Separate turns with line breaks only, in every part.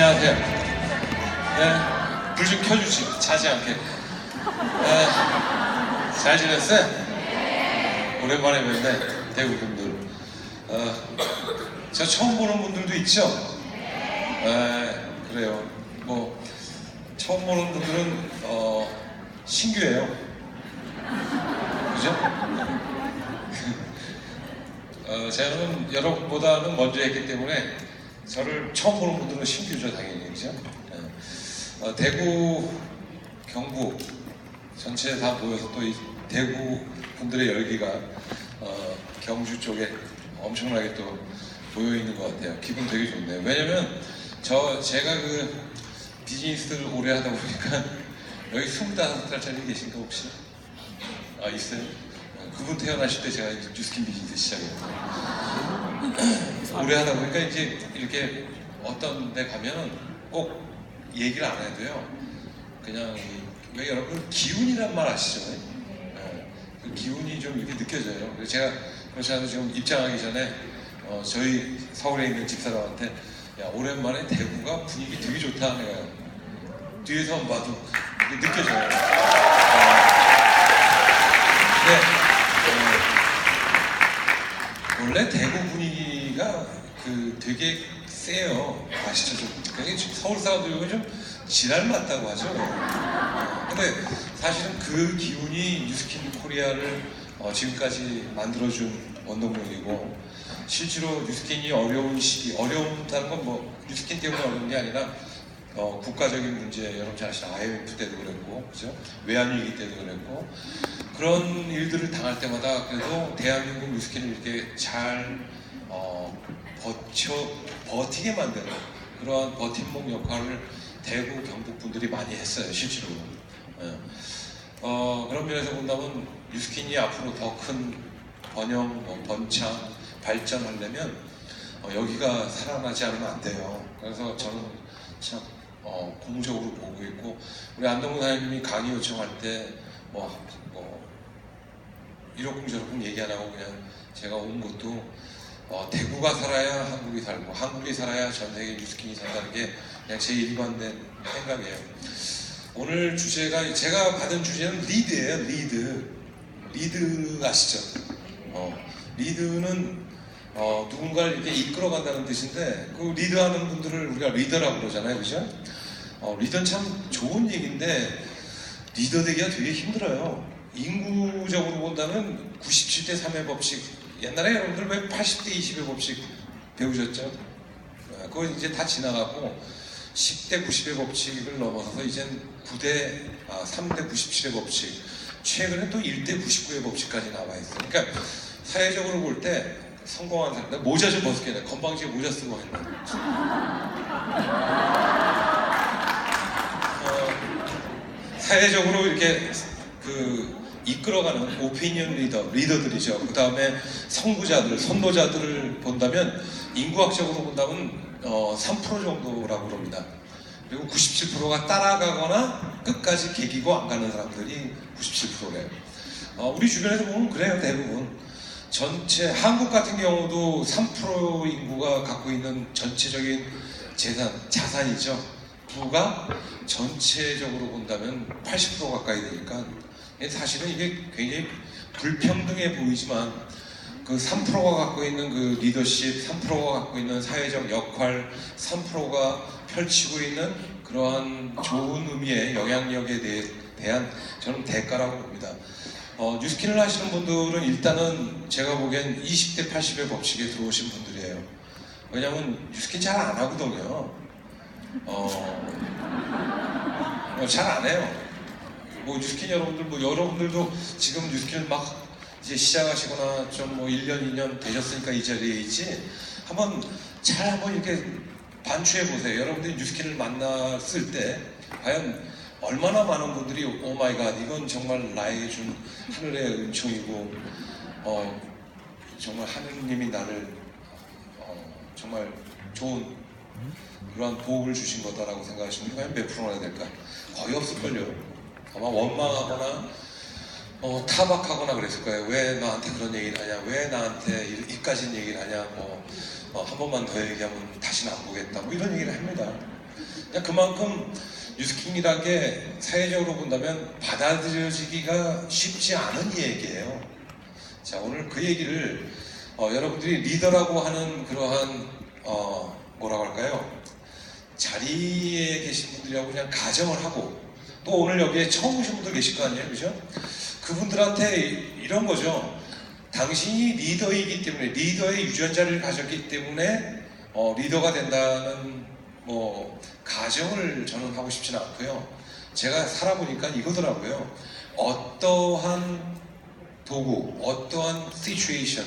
안녕하세요. 네, 불 좀 켜주지, 자지 않게. 네, 잘 지냈어요? 오랜만에 뵙네, 대구 분들. 저 처음 보는 분들도 있죠? 네, 그래요. 뭐, 처음 보는 분들은, 신규예요. 그죠? 저는 여러분보다는 먼저 했기 때문에 저를 처음 보는 분들은 신규죠, 당연히. 그죠? 대구, 경북 전체 다 모여서 또 이 대구 분들의 열기가 경주 쪽에 엄청나게 또 모여 있는 것 같아요. 기분 되게 좋네요. 왜냐면 제가 그 비즈니스를 오래 하다 보니까 여기 25살짜리 계신가 혹시? 아, 있어요? 그분 태어나실 때 제가 이제 뉴스킨 비즈니스 시작했어요. 오래 하다 보니까 이제 이렇게 어떤 데 가면 꼭 얘기를 안 해도요. 그냥 왜 여러분 기운이란 말 아시죠? 네. 그 기운이 좀 이렇게 느껴져요. 그래서 제가 그렇지 않아도 지금 입장하기 전에 저희 서울에 있는 집사람한테 야, 오랜만에 대구가 분위기 되게 좋다. 내가 뒤에서만 봐도 느껴져요. 원래 대구 분위기가 되게 세요. 아시죠? 서울 사람들 요즘 좀 지랄 맞다고 하죠. 근데 사실은 그 기운이 뉴스킨 코리아를 지금까지 만들어준 원동력이고, 실제로 뉴스킨이 어려운 시기, 어려운다는 건 뭐 뉴스킨 때문에 어려운 게 아니라 국가적인 문제, 여러분 잘 아시는 IMF 때도 그랬고, 그죠? 외환위기 때도 그랬고, 그런 일들을 당할 때마다 그래도 대한민국 뉴스킨을 이렇게 잘 버티게 만드는 그러한 버팀목 역할을 대구, 경북 분들이 많이 했어요, 실제로. 그런 면에서 본다면 뉴스킨이 앞으로 더 큰 번영, 번창, 발전하려면 여기가 살아나지 않으면 안 돼요. 그래서 저는 참 공적으로 보고 있고, 우리 안동근 사장님이 강의 요청할 때 이러쿵 저러쿵 얘기 안 하고 그냥 제가 온 것도 대구가 살아야 한국이 살고, 한국이 살아야 전 세계 뉴스킨이 산다는 게 그냥 제 일관된 생각이에요. 오늘 주제가, 제가 받은 주제는 리드예요. 리드 아시죠? 리드는 누군가를 이렇게 이끌어간다는 뜻인데, 그 리드하는 분들을 우리가 리더라고 그러잖아요, 그죠? 리더는 참 좋은 얘기인데 리더 되기가 되게 힘들어요. 인구적으로 본다면 97대 3의 법칙, 옛날에 여러분들 왜 80대 20의 법칙 배우셨죠? 그거 이제 다 지나가고 10대 90의 법칙을 넘어서서 이젠 3대 97의 법칙, 최근에 또 1대 99의 법칙까지 나와 있어요. 그러니까 사회적으로 볼 때 성공한 사람, 모자 좀 벗을게. 내 건방지게 모자 쓰고 했네. 사회적으로 이렇게 이끌어가는 오피니언 리더들이죠. 그 다음에 선구자들, 선도자들을 본다면 인구학적으로 본다면 3% 정도라고 그럽니다. 그리고 97%가 따라가거나 끝까지 개기고 안 가는 사람들이 97%래요. 우리 주변에서 보면 그래요, 대부분. 전체 한국 같은 경우도 3% 인구가 갖고 있는 전체적인 자산이죠. 부가 전체적으로 본다면 80% 가까이 되니까 사실은 이게 굉장히 불평등해 보이지만 그 3%가 갖고 있는 그 리더십, 3%가 갖고 있는 사회적 역할, 3%가 펼치고 있는 그러한 좋은 의미의 영향력에 대한 저는 대가라고 봅니다. 뉴스킨을 하시는 분들은 일단은 제가 보기엔 20대 80의 법칙에 들어오신 분들이에요. 왜냐면 뉴스킨 잘 안 하거든요. 잘 안 해요. 뉴스킨 여러분들도 지금 뉴스킨을 막 이제 시작하시거나 좀 1년, 2년 되셨으니까 이 자리에 있지, 한번 이렇게 반추해 보세요. 여러분들이 뉴스킨을 만났을 때 과연 얼마나 많은 분들이 오 마이 갓, 이건 정말 나에게 준 하늘의 은총이고 정말 하느님이 나를 정말 좋은 그러한 복을 주신 거다라고 생각하시는 게 과연 몇 프로나 될까? 거의 없을걸요. 아마 원망하거나 타박하거나 그랬을 거예요. 왜 나한테 그런 얘기를 하냐, 왜 나한테 이까진 얘기를 하냐, 한 번만 더 얘기하면 다시는 안 보겠다, 이런 얘기를 합니다. 그냥 그만큼 뉴스킹이라는 게 사회적으로 본다면 받아들여지기가 쉽지 않은 얘기예요. 자, 오늘 그 얘기를 여러분들이 리더라고 하는 그러한 뭐라고 할까요? 자리에 계신 분들이라고 그냥 가정을 하고, 또 오늘 여기에 처음 오신 분들 계실 거 아니에요, 그죠? 그분들한테 이런 거죠. 당신이 리더이기 때문에, 리더의 유전자를 가졌기 때문에 리더가 된다는 뭐 가정을 저는 하고 싶지는 않고요. 제가 살아보니까 이거더라고요. 어떠한 도구, 어떠한 시츄에이션,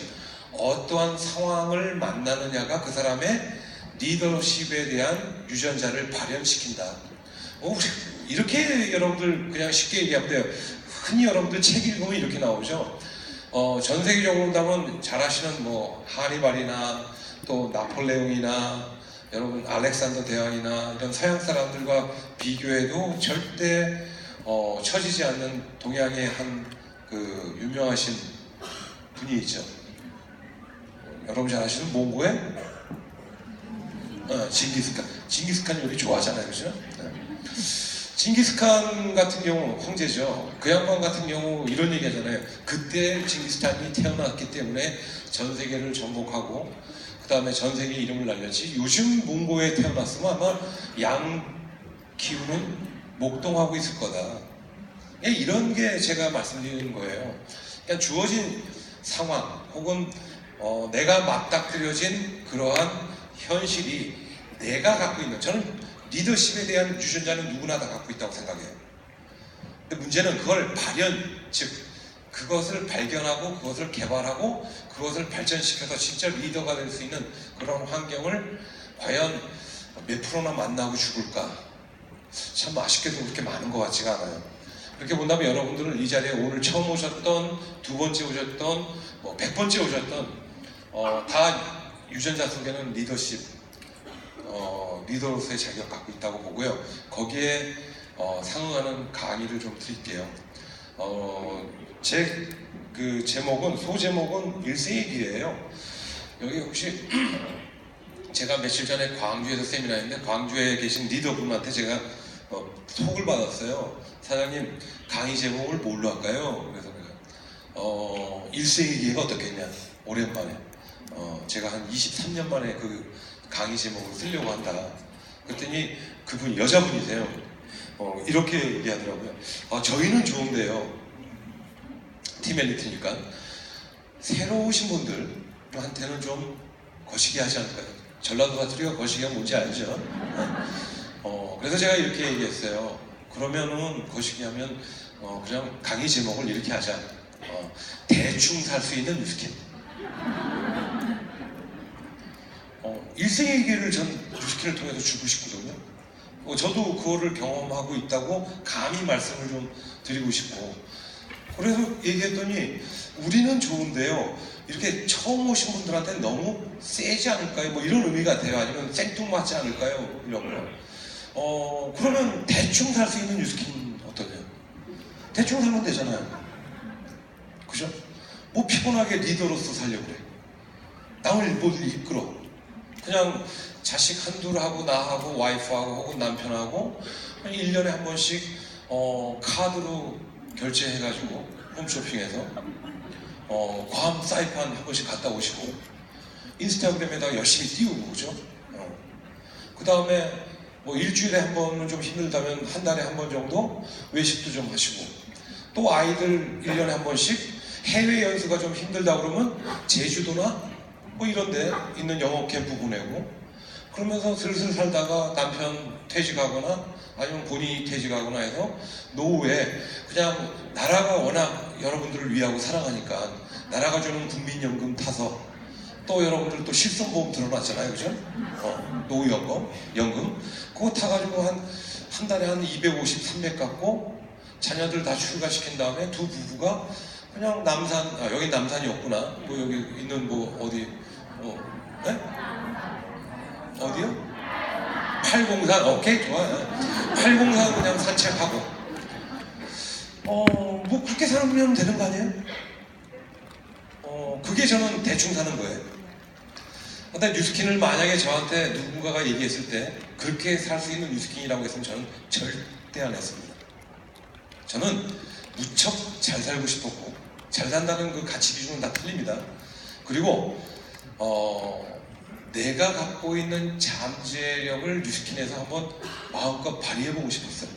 어떠한 상황을 만나느냐가 그 사람의 리더십에 대한 유전자를 발현시킨다. 이렇게 여러분들 그냥 쉽게 얘기하면 돼요. 흔히 여러분들 책 읽으면 이렇게 나오죠. 전 세계적으로 본다면 잘 아시는 뭐 하니발이나 또 나폴레옹이나 여러분 알렉산더 대왕이나 이런 서양 사람들과 비교해도 절대 처지지 않는 동양의 한 그 유명하신 분이 있죠. 여러분 잘 아시는 몽고의 징기스칸. 징기스칸 요리 좋아하잖아요, 그죠? 징기스칸 같은 경우 황제죠. 그 양반 같은 경우 이런 얘기 하잖아요. 그때 징기스칸이 태어났기 때문에 전 세계를 정복하고 그 다음에 전 세계 이름을 날렸지, 요즘 몽고에 태어났으면 아마 양 키우는 목동하고 있을 거다. 이런 게 제가 말씀드리는 거예요. 그러니까 주어진 상황 혹은 내가 맞닥뜨려진 그러한 현실이 내가 갖고 있는, 저는 리더십에 대한 유전자는 누구나 다 갖고 있다고 생각해요. 근데 문제는 그걸 즉 그것을 발견하고 그것을 개발하고 그것을 발전시켜서 진짜 리더가 될 수 있는 그런 환경을 과연 몇 프로나 만나고 죽을까? 참 아쉽게도 그렇게 많은 것 같지가 않아요. 그렇게 본다면 여러분들은 이 자리에 오늘 처음 오셨던, 두 번째 오셨던, 뭐 100번째 오셨던 다 유전자 속에는 리더십, 리더로서의 자격을 갖고 있다고 보고요. 거기에 상응하는 강의를 좀 드릴게요. 제 그 제목은, 소제목은 일생일기예요. 여기 혹시 제가 며칠 전에 광주에서 세미나했는데 광주에 계신 리더분한테 제가 톡을 받았어요. 사장님, 강의 제목을 뭘로 할까요? 그래서 내가 일생일기가 어떻겠냐, 오랜만에 제가 한 23년 만에 그 강의 제목을 쓰려고 한다. 그랬더니 그분 여자분이세요. 이렇게 얘기하더라고요. 저희는 좋은데요, 팀 엘리트니까 새로 오신 분들한테는 좀 거시기 하지 않을까요? 전라도 사투리가 거시기가 뭔지 알죠? 그래서 제가 이렇게 얘기했어요. 그러면은 거시기 하면 그냥 강의 제목을 이렇게 하자. 대충 살 수 있는 뉴스킨. 일생의 기회를 전 뉴스킨을 통해서 주고 싶거든요. 저도 그거를 경험하고 있다고 감히 말씀을 좀 드리고 싶고, 그래서 얘기했더니 우리는 좋은데요, 이렇게 처음 오신 분들한테 너무 세지 않을까요? 뭐 이런 의미 같아요. 아니면 생뚱맞지 않을까요? 이런 거. 그러면 대충 살 수 있는 뉴스킨 어떠냐? 대충 살면 되잖아요. 그죠? 뭐 피곤하게 리더로서 살려고 그래. 남을 못 이끌어. 그냥 자식 한둘하고 나하고 와이프하고 혹은 남편하고 1년에 한 번씩 카드로 결제해가지고 홈쇼핑해서 괌 사이판 한 번씩 갔다 오시고 인스타그램에다가 열심히 띄우고, 그죠? 그 다음에 뭐 일주일에 한 번은 좀 힘들다면 한 달에 한 번 정도 외식도 좀 하시고, 또 아이들 1년에 한 번씩 해외 연수가 좀 힘들다 그러면 제주도나 뭐 이런 데 있는 영어 캠프 보내고, 그러면서 슬슬 살다가 남편 퇴직하거나 아니면 본인이 퇴직하거나 해서 노후에 그냥 나라가 워낙 여러분들을 위하고 사랑하니까 나라가 주는 국민연금 타서, 또 여러분들 또 실손보험 들어놨잖아요, 그죠? 노후연금 그거 타가지고 한 달에 한 250, 300 갖고 자녀들 다 출가시킨 다음에 두 부부가 그냥 남산, 여기 남산이 없구나, 뭐 여기 있는 뭐 어디 네? 어디요? 803. 오케이, 좋아요. 803 그냥 산책하고 뭐 그렇게 살면 되는 거 아니에요? 그게 저는 대충 사는 거예요. 근데 뉴스킨을 만약에 저한테 누군가가 얘기했을 때 그렇게 살 수 있는 뉴스킨이라고 했으면 저는 절대 안 했습니다. 저는 무척 잘 살고 싶었고, 잘 산다는 그 가치 기준은 다 틀립니다. 그리고 내가 갖고 있는 잠재력을 뉴스킨에서 한번 마음껏 발휘해보고 싶었어요.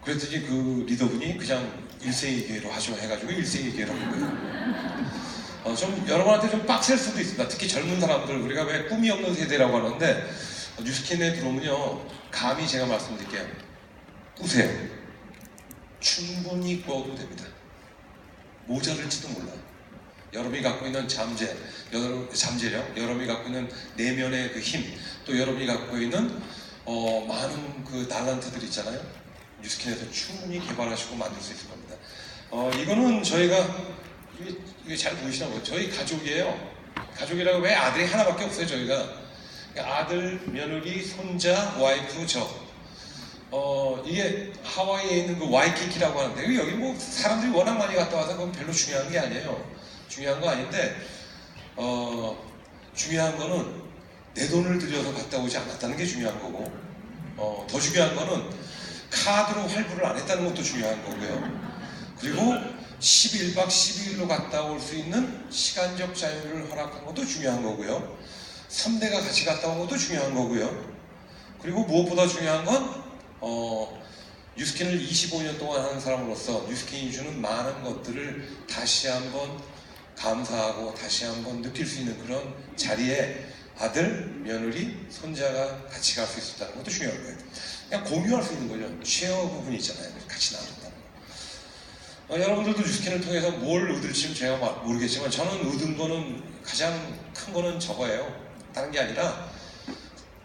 그랬더니 그 리더분이 그냥 일생의 기회로 하죠 해가지고 일생의 기회로 한 거예요. 좀 여러분한테 좀 빡셀 수도 있습니다. 특히 젊은 사람들, 우리가 왜 꿈이 없는 세대라고 하는데 뉴스킨에 들어오면요, 감히 제가 말씀드릴게요. 꾸세요. 충분히 꿔도 됩니다. 모자랄지도 몰라요. 여러분이 갖고 있는 잠재력, 여러분이 갖고 있는 내면의 그 힘, 또 여러분이 갖고 있는 많은 그 달란트들 있잖아요. 뉴스킨에서 충분히 개발하시고 만들 수 있을 겁니다. 이거는 저희가 이게 잘 보이시나요? 저희 가족이에요. 가족이라고 왜 아들이 하나밖에 없어요. 저희가 아들, 며느리, 손자, 와이프, 저. 이게 하와이에 있는 그 와이키키라고 하는데 여기 뭐 사람들이 워낙 많이 갔다 와서 그건 별로 중요한 게 아니에요. 중요한 거 아닌데 중요한 거는 내 돈을 들여서 갔다 오지 않았다는 게 중요한 거고, 더 중요한 거는 카드로 할부를 안 했다는 것도 중요한 거고요. 그리고 11박 12일로 갔다 올 수 있는 시간적 자유를 허락한 것도 중요한 거고요. 3대가 같이 갔다 온 것도 중요한 거고요. 그리고 무엇보다 중요한 건 뉴스킨을 25년 동안 하는 사람으로서 뉴스킨이 주는 많은 것들을 다시 한번 감사하고 다시 한번 느낄 수 있는 그런 자리에 아들, 며느리, 손자가 같이 갈 수 있었다는 것도 중요한 거예요. 그냥 공유할 수 있는 거죠. 쉐어 부분이 있잖아요. 같이 나눈다는 거. 여러분들도 뉴스킨을 통해서 뭘 얻을지는 제가 모르겠지만 저는 얻은 거는 가장 큰 거는 저거예요. 다른 게 아니라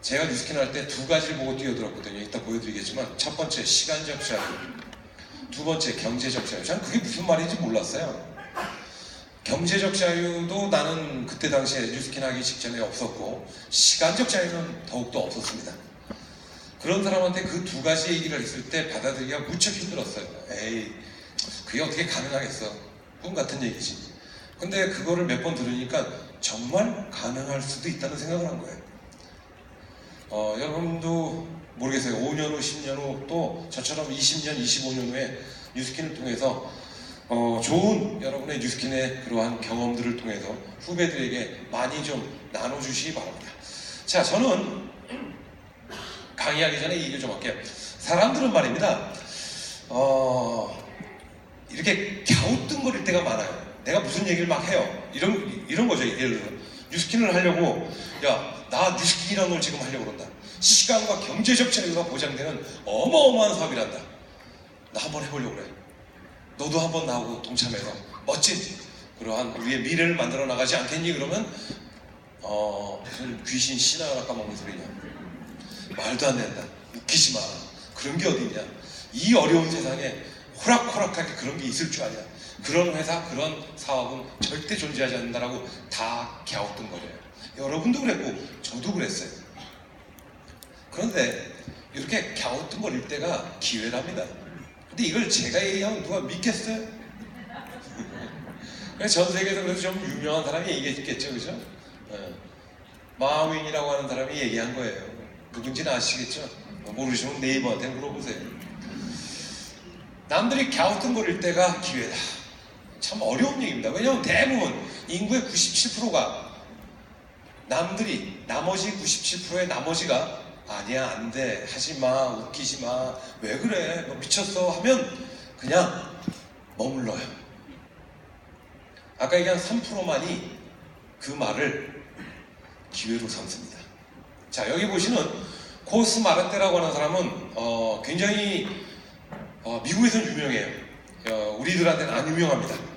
제가 뉴스킨 할 때 두 가지를 보고 뛰어들었거든요. 이따 보여드리겠지만 첫 번째 시간적 자유, 두 번째 경제적 자유. 저는 그게 무슨 말인지 몰랐어요. 경제적 자유도 나는 그때 당시에 뉴스킨 하기 직전에 없었고 시간적 자유는 더욱더 없었습니다. 그런 사람한테 그 두 가지 얘기를 했을 때 받아들이기가 무척 힘들었어요. 에이, 그게 어떻게 가능하겠어. 꿈 같은 얘기지. 근데 그거를 몇 번 들으니까 정말 가능할 수도 있다는 생각을 한 거예요. 여러분도 모르겠어요. 5년 후, 10년 후, 또 저처럼 20년, 25년 후에 뉴스킨을 통해서 좋은 여러분의 뉴스킨의 그러한 경험들을 통해서 후배들에게 많이 좀 나눠주시기 바랍니다. 자, 저는 강의하기 전에 얘기를 좀 할게요. 사람들은 말입니다. 이렇게 갸우뚱거릴 때가 많아요. 내가 무슨 얘기를 막 해요. 이런 거죠. 예를 들어 뉴스킨을 하려고, 야, 나 뉴스킨이라는 걸 지금 하려고 그런다. 시간과 경제적 자유가 보장되는 어마어마한 사업이란다. 나 한번 해보려고 그래. 너도 한번 나하고 동참해서 멋진 그러한 우리의 미래를 만들어 나가지 않겠니? 그러면 무슨 귀신 신하나 까먹는 소리냐. 말도 안 된다. 웃기지 마. 그런 게 어딨냐. 이 어려운 세상에 호락호락하게 그런 게 있을 줄 아냐. 그런 회사, 그런 사업은 절대 존재하지 않는다라고 다 갸우뚱거려요. 여러분도 그랬고 저도 그랬어요. 그런데 이렇게 갸우뚱거릴 때가 기회랍니다. 근데 이걸 제가 얘기하면 누가 믿겠어요? 전 세계에서 그래서 좀 유명한 사람이 얘기했겠죠, 그죠? 마윈이라고 하는 사람이 얘기한 거예요. 누군지는 아시겠죠? 모르시면 네이버한테 물어보세요. 남들이 갸우뚱거릴 때가 기회다. 참 어려운 얘기입니다. 왜냐하면 대부분 인구의 97%가 남들이, 나머지 97%의 나머지가 아니야, 안 돼, 하지 마, 웃기지 마, 왜 그래, 너 미쳤어 하면 그냥 머물러요. 아까 얘기한 3%만이 그 말을 기회로 삼습니다. 자, 여기 보시는 코스 마르테라고 하는 사람은 굉장히 미국에서는 유명해요. 우리들한테는 안 유명합니다.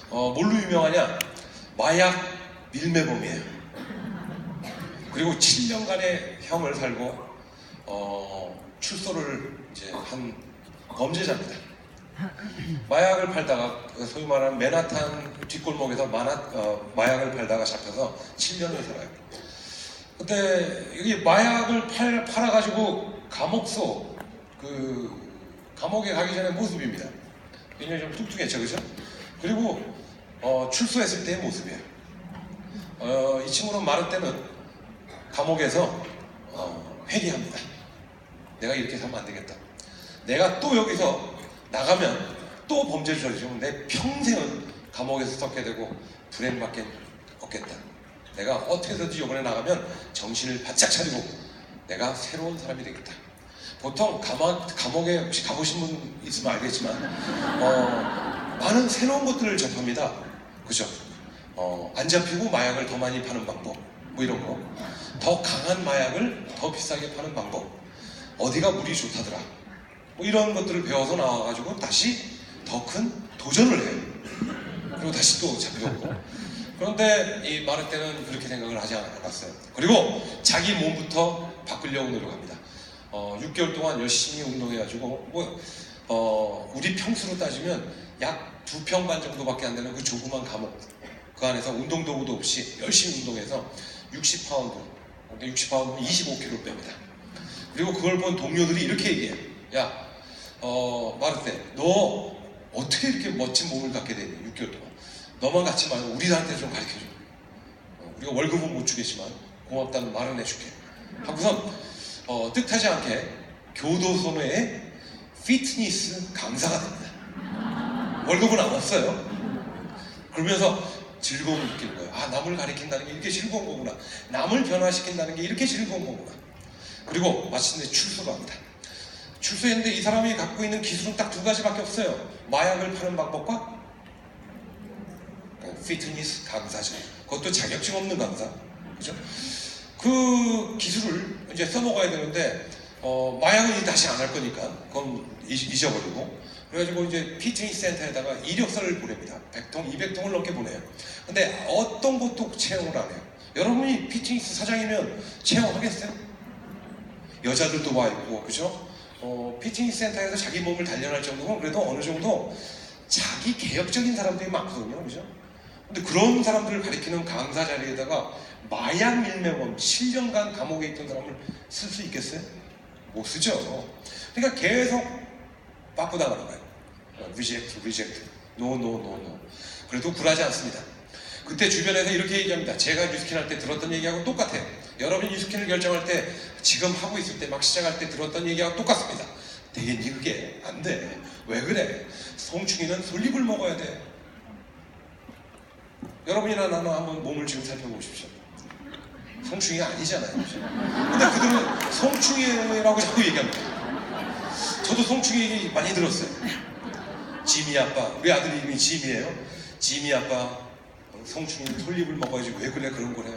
뭘로 유명하냐? 마약 밀매범이에요. 그리고 7년간의 형을 살고 출소를 이제 한 범죄자입니다. 마약을 팔다가 소위 말하는 맨하탄 뒷골목에서 마약을 팔다가 잡혀서 7년을 살아요. 그때 여기 마약을 팔아가지고 감옥소 감옥에 가기 전의 모습입니다. 굉장히 좀 뚱뚱했죠, 그죠? 그리고 출소했을 때의 모습이에요. 이 친구는 말할 때는 감옥에서 회개합니다. 내가 이렇게 살면 안 되겠다. 내가 또 여기서 나가면 또 범죄를 저지르면 내 평생은 감옥에서 썩게 되고 불행밖에 없겠다. 내가 어떻게 해서든지 이번에 나가면 정신을 바짝 차리고 내가 새로운 사람이 되겠다. 보통 감옥에 혹시 가보신 분 있으면 알겠지만 많은 새로운 것들을 접합니다. 그죠? 안 잡히고 마약을 더 많이 파는 방법 뭐 이런 거, 더 강한 마약을 더 비싸게 파는 방법, 어디가 물이 좋다더라 뭐 이런 것들을 배워서 나와가지고 다시 더 큰 도전을 해요. 그리고 다시 또 잡혀오고. 그런데 이 마를 때는 그렇게 생각을 하지 않았어요. 그리고 자기 몸부터 바꾸려고 노력합니다. 6개월 동안 열심히 운동해가지고 우리 평수로 따지면 약 2평 반 정도밖에 안 되는 그 조그만 감옥, 그 안에서 운동도구도 없이 열심히 운동해서 60파운드, 근데 60파운드면 25kg 뺍니다. 그리고 그걸 본 동료들이 이렇게 얘기해요. 야, 마르테, 너 어떻게 이렇게 멋진 몸을 갖게 됐니? 6개월 동안. 너만 갖지 말고 우리한테 좀 가르쳐줘. 우리가 월급은 못 주겠지만 고맙다는 말은 해줄게. 하고선 뜻하지 않게 교도소 내에 피트니스 강사가 됩니다. 월급은 안 없어요. 그러면서 즐거움을 느끼는 거예요. 아, 남을 가르친다는 게 이렇게 즐거운 거구나. 남을 변화시킨다는 게 이렇게 즐거운 거구나. 그리고 마침내 출소를 합니다. 출소했는데 이 사람이 갖고 있는 기술은 딱 2가지밖에 없어요. 마약을 파는 방법과 피트니스 강사죠. 그것도 자격증 없는 강사. 그죠? 그 기술을 이제 써먹어야 되는데, 마약은 이제 다시 안 할 거니까, 그건 잊어버리고. 그래가지고 이제 피트니스 센터에다가 이력서를 보냅니다. 100통, 200통을 넘게 보내요. 근데 어떤 것도 채용을 안 해요. 여러분이 피트니스 사장이면 채용하겠어요? 여자들도 와 있고, 그죠? 피트니스 센터에서 자기 몸을 단련할 정도면 그래도 어느 정도 자기 개혁적인 사람들이 많거든요. 그죠? 근데 그런 사람들을 가리키는 강사 자리에다가 마약 밀매범 7년간 감옥에 있던 사람을 쓸 수 있겠어요? 못 쓰죠. 그러니까 계속 빠꾸당하는 거예요. 리젝트, 노. 그래도 굴하지 않습니다. 그때 주변에서 이렇게 얘기합니다. 제가 뉴스킨 할 때 들었던 얘기하고 똑같아요. 여러분이 뉴스킨을 결정할 때, 지금 하고 있을 때, 막 시작할 때 들었던 얘기하고 똑같습니다. 되겠니? 그게 안 돼. 왜 그래? 송충이는 솔잎을 먹어야 돼. 여러분이나 나는 한번 몸을 지금 살펴보십시오. 송충이가 아니잖아요. 근데 그들은 송충이라고 자꾸 얘기합니다. 저도 송충이 얘기 많이 들었어요. 지미 아빠, 우리 아들 이름이 지미예요. 지미 아빠, 송충이는 솔잎을 먹어야지 왜 그래 그런 거래.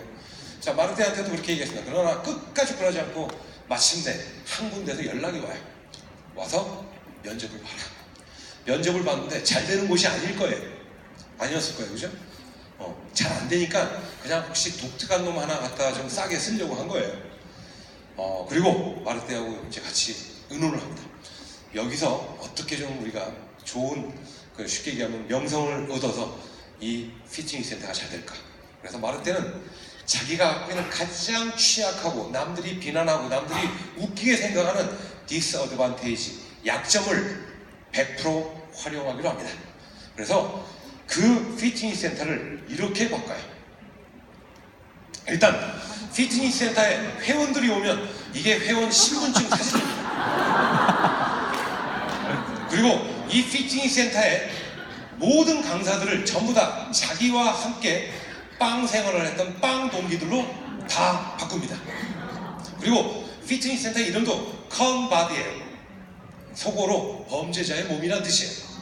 자, 마르테한테도 그렇게 얘기했습니다. 그러나 끝까지 그러지 않고 마침내 한 군데서 연락이 와요. 와서 면접을 봐라. 면접을 봤는데 잘 되는 곳이 아닐 거예요. 아니었을 거예요. 그죠? 잘 안 되니까 그냥 혹시 독특한 놈 하나 갖다 좀 싸게 쓰려고 한 거예요. 그리고 마르테하고 이제 같이 의논을 합니다. 여기서 어떻게 좀 우리가 좋은, 쉽게 얘기하면 명성을 얻어서 이 피트니스 센터가 잘 될까. 그래서 마르테는 자기가 갖고 있는 가장 취약하고 남들이 비난하고 남들이 웃기게 생각하는 디스어드반테이지, 약점을 100% 활용하기로 합니다. 그래서 그 피트니스 센터를 이렇게 바꿔요. 일단 피트니스 센터에 회원들이 오면 이게 회원 신분증 사진입니다. 그리고 이 피트니스 센터에 모든 강사들을 전부 다 자기와 함께 빵 생활을 했던 빵 동기들로 다 바꿉니다. 그리고 피트니스 센터 이름도 컨바디예요. 속어로 범죄자의 몸이란 뜻이에요.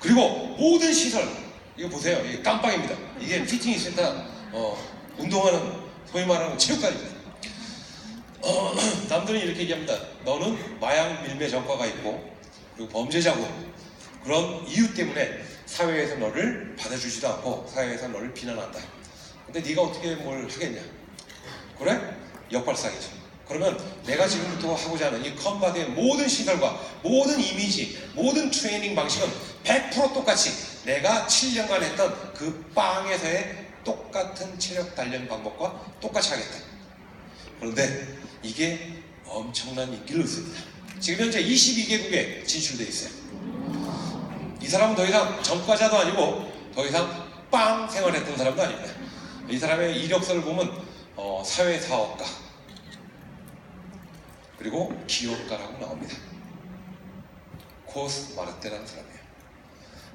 그리고 모든 시설, 이거 보세요. 이게 깜빵입니다. 이게 피트니스 센터 운동하는, 소위 말하는 체육관입니다. 남들은 이렇게 얘기합니다. 너는 마약 밀매 전과가 있고 그리고 범죄자고, 그런 이유 때문에 사회에서 너를 받아주지도 않고 사회에서 너를 비난한다. 근데 네가 어떻게 뭘 하겠냐? 그래? 역발상이죠. 그러면 내가 지금부터 하고자 하는 이 컨바디의 모든 시설과 모든 이미지, 모든 트레이닝 방식은 100% 똑같이 내가 7년간 했던 그 빵에서의 똑같은 체력 단련 방법과 똑같이 하겠다. 그런데 이게 엄청난 인기를 얻습니다. 지금 현재 22개국에 진출되어 있어요. 이 사람은 더 이상 전과자도 아니고 더 이상 빵 생활했던 사람도 아닙니다. 이 사람의 이력서를 보면 사회사업가 그리고 기업가라고 나옵니다. 코스 마르테라는 사람이에요.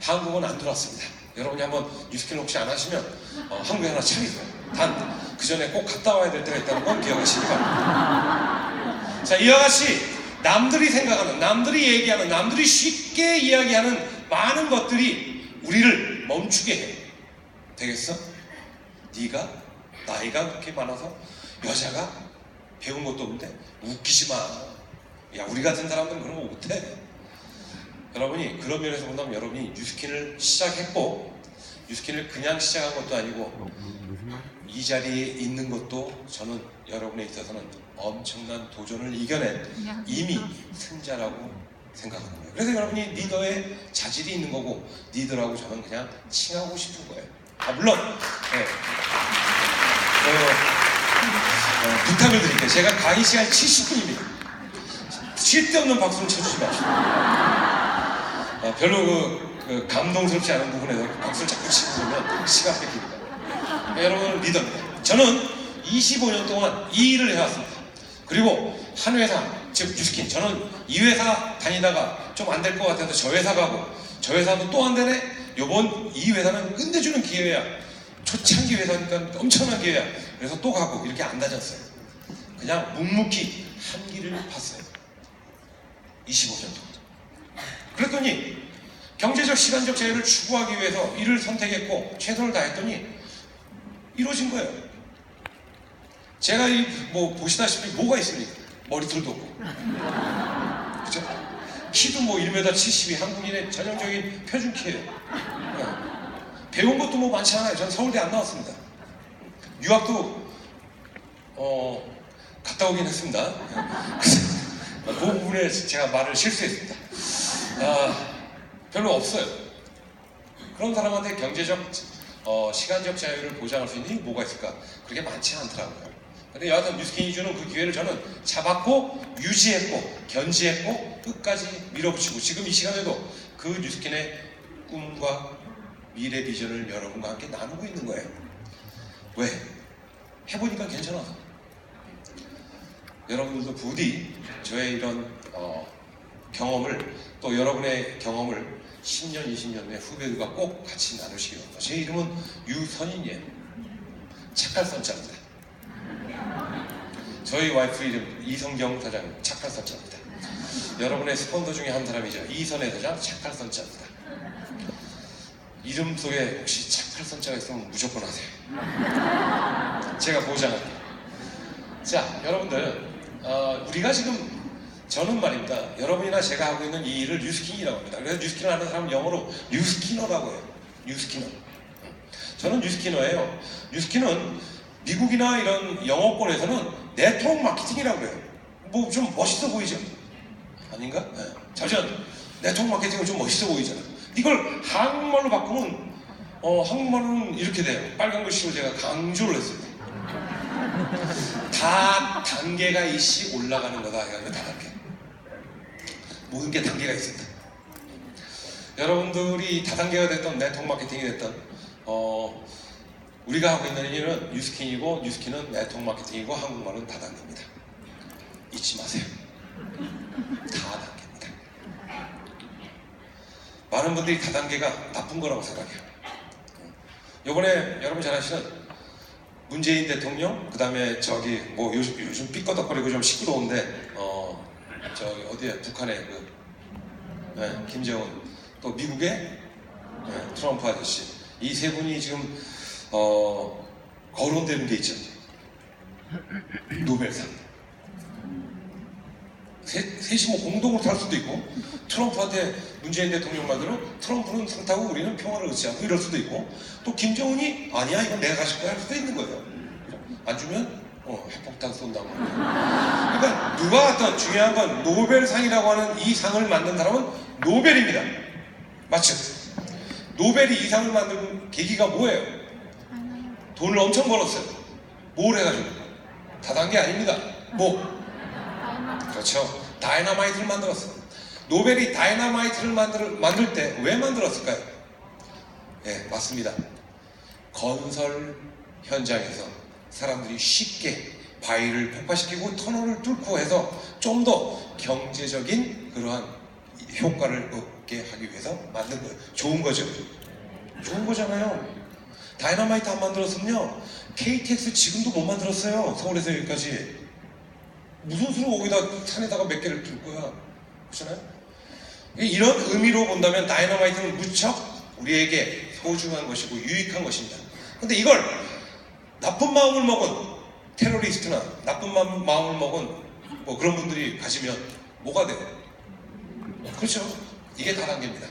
한국은 안 들어왔습니다. 여러분이 한번 뉴스킨 혹시 안 하시면 한국에 하나 차리세요. 단 그 전에 꼭 갔다 와야 될 때가 있다는 건 기억하시기 바랍니다. 자, 이와 같이 남들이 생각하는, 남들이 얘기하는, 남들이 쉽게 이야기하는 많은 것들이 우리를 멈추게 해. 되겠어? 네가 나이가 그렇게 많아서 여자가 배운 것도 없는데 웃기지 마. 야, 우리 같은 사람들은 그런 거 못해. 여러분이 그런 면에서 본다면 여러분이 뉴스킨을 시작했고, 뉴스킨을 그냥 시작한 것도 아니고 이 자리에 있는 것도 저는 여러분에 있어서는 엄청난 도전을 이겨낸 이미 승자라고 생각합니다. 그래서 여러분이 리더의 자질이 있는 거고, 리더라고 저는 그냥 칭하고 싶은 거예요. 물론 부탁을 드릴게요. 제가 강의 시간 70분입니다. 쉴 데 없는 박수는 쳐주지 마시고, 별로 감동스럽지 않은 부분에서 박수를 자꾸 치고 그러면 시간 뺏깁니다. 여러분은 리더입니다. 저는 25년 동안 이 일을 해왔습니다. 그리고 한 회사, 즉 뉴스킨, 저는 이 회사 다니다가 좀 안 될 것 같아서 저 회사 가고, 저 회사도 또 안 되네? 요번 이 회사는 끝내주는 기회야. 초창기 회사니까 엄청난 기회야. 그래서 또 가고 이렇게 안 다녔어요. 그냥 묵묵히 한 길을 봤어요. 25년 동안. 그랬더니 경제적, 시간적 자유를 추구하기 위해서 일을 선택했고 최선을 다했더니 이루어진 거예요. 제가 보시다시피 뭐가 있습니까? 머리털도 없고, 그죠? 키도 1m 72, 한국인의 전형적인 표준 키예요. 배운 것도 많지 않아요. 저는 서울대 안 나왔습니다. 유학도 갔다 오긴 했습니다. 그 부분에 제가 말을 실수했습니다. 별로 없어요. 그런 사람한테 경제적, 시간적 자유를 보장할 수 있는 게 뭐가 있을까? 그렇게 많지 않더라고요. 근데 여하튼 뉴스킨이 주는 그 기회를 저는 잡았고, 유지했고, 견지했고, 끝까지 밀어붙이고, 지금 이 시간에도 그 뉴스킨의 꿈과 미래 비전을 여러분과 함께 나누고 있는 거예요. 왜? 해보니까 괜찮아서. 여러분들도 부디 저의 이런 경험을, 또 여러분의 경험을 10년, 20년 후에 후배들과 꼭 같이 나누시기 바랍니다. 제 이름은 유선인이에요. 착할 선자입니다. 저희 와이프 이름 이성경 사장, 착할 선자입니다. 여러분의 스폰서 중에 한 사람이죠. 이선의 사장, 착할 선자입니다. 이름 속에 혹시 착할 선자가 있으면 무조건 하세요. 제가 보장할게요. 자, 여러분들, 우리가 지금, 저는 말입니다, 여러분이나 제가 하고 있는 이 일을 뉴스킨이라고 합니다. 그래서 뉴스킨을 하는 사람은 영어로 뉴스키너라고 해요. 뉴스키너. 저는 뉴스키너예요. 뉴스킨은 미국이나 이런 영어권에서는 네트워크 마케팅이라고 그래요. 좀 멋있어 보이죠? 아닌가? 네. 잠시만, 네트워크 마케팅은 좀 멋있어 보이잖아. 이걸 한국말로 바꾸면 한국말로는 이렇게 돼요. 빨간 글씨로 제가 강조를 했습니다. 다 단계가 이씨 올라가는 거다. 이거 다 단계. 모든 게 단계가 있습니다. 여러분들이 다단계가 됐던 네트워크 마케팅이 됐던 우리가 하고 있는 일은 뉴스킨이고, 뉴스킨은 네트워크 마케팅이고, 한국말은 다단계입니다. 잊지 마세요. 다단계입니다. 많은 분들이 다단계가 나쁜 거라고 생각해요. 요번에 여러분 잘 아시는 문재인 대통령, 그 다음에 요즘 삐꺼덕거리고 좀 시끄러운데 어디야, 북한의 김정은, 또 미국의 트럼프 아저씨, 이 세 분이 지금 거론되는 게 있죠. 노벨상. 셋이 공동으로 탈 수도 있고, 트럼프한테 문재인 대통령 말대로 트럼프는 상 타고 우리는 평화를 의지하고 이럴 수도 있고, 또 김정은이 아니야, 이건 내가 가질 거야 할 수도 있는 거예요. 안 주면 핵폭탄 쏜다고. 그러니까 누가 어떤 중요한 건 노벨상이라고 하는 이 상을 만든 사람은 노벨입니다. 맞죠? 노벨이 이 상을 만든 계기가 뭐예요? 돈을 엄청 벌었어요. 뭘 해가지고? 다단계 아닙니다. 그렇죠. 다이너마이트를 만들었어요. 노벨이 다이너마이트를 만들 때 왜 만들었을까요? 네, 맞습니다. 건설 현장에서 사람들이 쉽게 바위를 폭파시키고 터널을 뚫고 해서 좀 더 경제적인 그러한 효과를 얻게 하기 위해서 만든 거예요. 좋은 거죠. 좋은 거잖아요. 다이너마이트 안 만들었으면요 KTX 지금도 못 만들었어요. 서울에서 여기까지. 무슨 수로 거기다 산에다가 몇 개를 둘 거야. 그렇잖아요. 이런 의미로 본다면 다이너마이트는 무척 우리에게 소중한 것이고 유익한 것입니다. 근데 이걸 나쁜 마음을 먹은 테러리스트나 나쁜 마음을 먹은 뭐 그런 분들이 가지면 뭐가 돼요? 그렇죠. 이게 다단계입니다.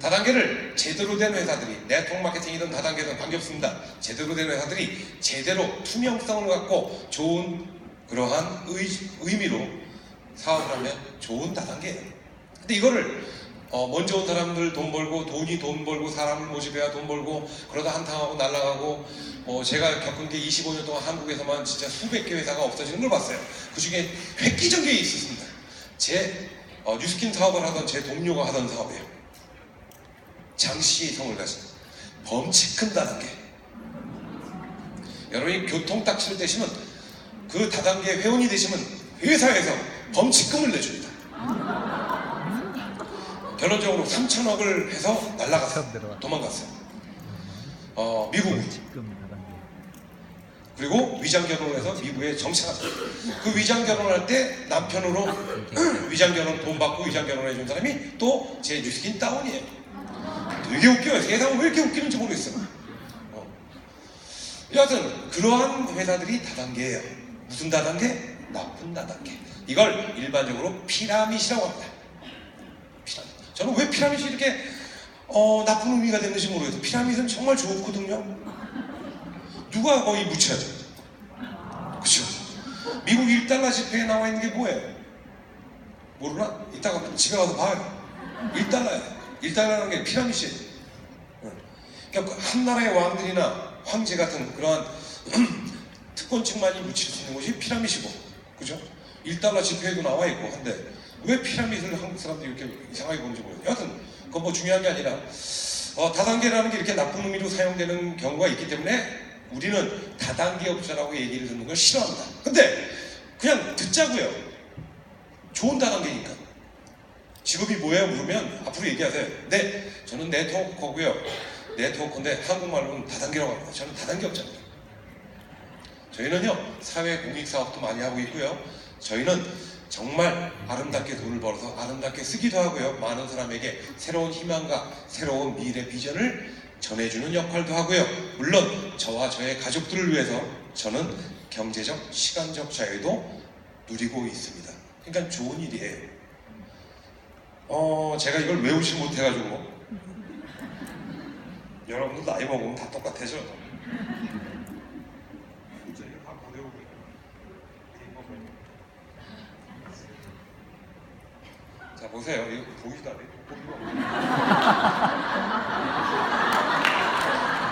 다단계를 제대로 된 회사들이, 네트워크 마케팅이든 다단계든 관계없습니다. 제대로 된 회사들이 제대로 투명성을 갖고 좋은 그러한 의미로 사업을 하면 좋은 다단계예요. 근데 이거를 먼저 온 사람들 돈 벌고, 돈이 돈 벌고, 사람을 모집해야 돈 벌고, 그러다 한탕하고 날아가고, 제가 겪은 게 25년 동안 한국에서만 진짜 수백 개 회사가 없어지는 걸 봤어요. 그 중에 획기적인 게 있었습니다. 제 뉴스킨 사업을 하던 제 동료가 하던 사업이에요. 장시성을 가진 범칙 큰 다단계. 여러분이 교통 딱지를 떼시면 그 다단계 회원이 되시면 회사에서 범칙금을 내줍니다. 결론적으로 3천억을 해서 날아갔어요. 도망갔어요. 미국. 그리고 위장 결혼을 해서 미국에 정착했어요. 그 위장 결혼할 때 남편으로 위장 결혼 돈 받고 위장 결혼해 준 사람이 또 제 뉴스킨 다운이에요. 되게 웃겨요. 세상은 왜 이렇게 웃기는지 모르겠어요. 여하튼 그러한 회사들이 다단계예요. 무슨 다단계? 나쁜 다단계. 이걸 일반적으로 피라밋이라고 합니다. 피라밋. 저는 왜 피라밋이 이렇게 나쁜 의미가 됐는지 모르겠어요. 피라밋은 정말 좋거든요. 누가 거기 묻혀요? 그쵸? 미국 1달러 지폐에 나와 있는 게 뭐예요? 모르나? 이따가 집에 가서 봐요. 1달러예요. 1달러라는 게 피라밋이에요. 그러니까 한 나라의 왕들이나 황제 같은 그러한 특권층만이 묻힐 수 있는 곳이 피라밋이고, 그죠? 1달러 지폐에도 나와 있고 한데 왜 피라밋을 한국 사람들이 이렇게 이상하게 보는지 모르겠어요. 여하튼 그건 뭐 중요한 게 아니라 다단계라는 게 이렇게 나쁜 의미로 사용되는 경우가 있기 때문에 우리는 다단계 업자라고 얘기를 듣는 걸 싫어합니다. 근데 그냥 듣자고요. 좋은 다단계니까. 직업이 뭐예요? 물으면 앞으로 얘기하세요. 네, 저는 네트워커고요. 네트워커인데 한국말로는 다단계라고 합니다. 저는 다단계 업자입니다. 저희는요 사회 공익 사업도 많이 하고 있고요. 저희는 정말 아름답게 돈을 벌어서 아름답게 쓰기도 하고요. 많은 사람에게 새로운 희망과 새로운 미래 비전을 전해주는 역할도 하고요. 물론 저와 저의 가족들을 위해서 저는 경제적, 시간적 자유도 누리고 있습니다. 그러니까 좋은 일이에요. 제가 이걸 외우지 못해가지고 여러분도 나이 먹으면 다 똑같아져. 자 보세요. 이거 보이지도 않아요.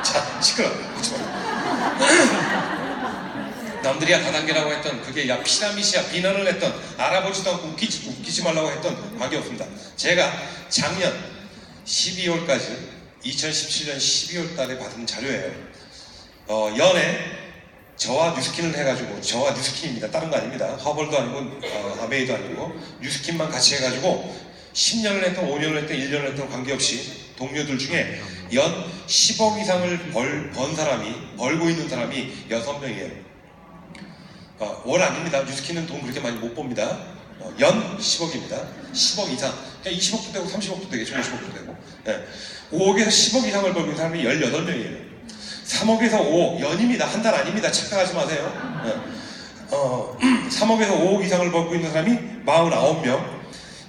자 시끄러워. 남들이야 다단계라고 했던 그게 야 피라밋이야 비난을 했던 알아보지도 않고 웃기지 말라고 했던 관계없습니다. 제가 작년 12월까지 2017년 12월 달에 받은 자료예요. 연에 저와 뉴스킨을 해가지고, 저와 뉴스킨입니다. 다른 거 아닙니다. 허벌도 아니고 아메이도 아니고 뉴스킨만 같이 해가지고 10년을 했던 5년을 했던 1년을 했던 관계없이 동료들 중에 연 10억 이상을 번 사람이, 벌고 있는 사람이 6명이에요. 월 아닙니다. 뉴스킨은 돈 그렇게 많이 못 봅니다. 연 10억입니다. 10억 이상. 그냥 20억도 되고 30억도 되겠죠. 50억도 되고. 네. 5억에서 10억 이상을 벌고 있는 사람이 18명이에요. 3억에서 5억, 연입니다. 한 달 아닙니다. 착각하지 마세요. 네. 3억에서 5억 이상을 벌고 있는 사람이 49명.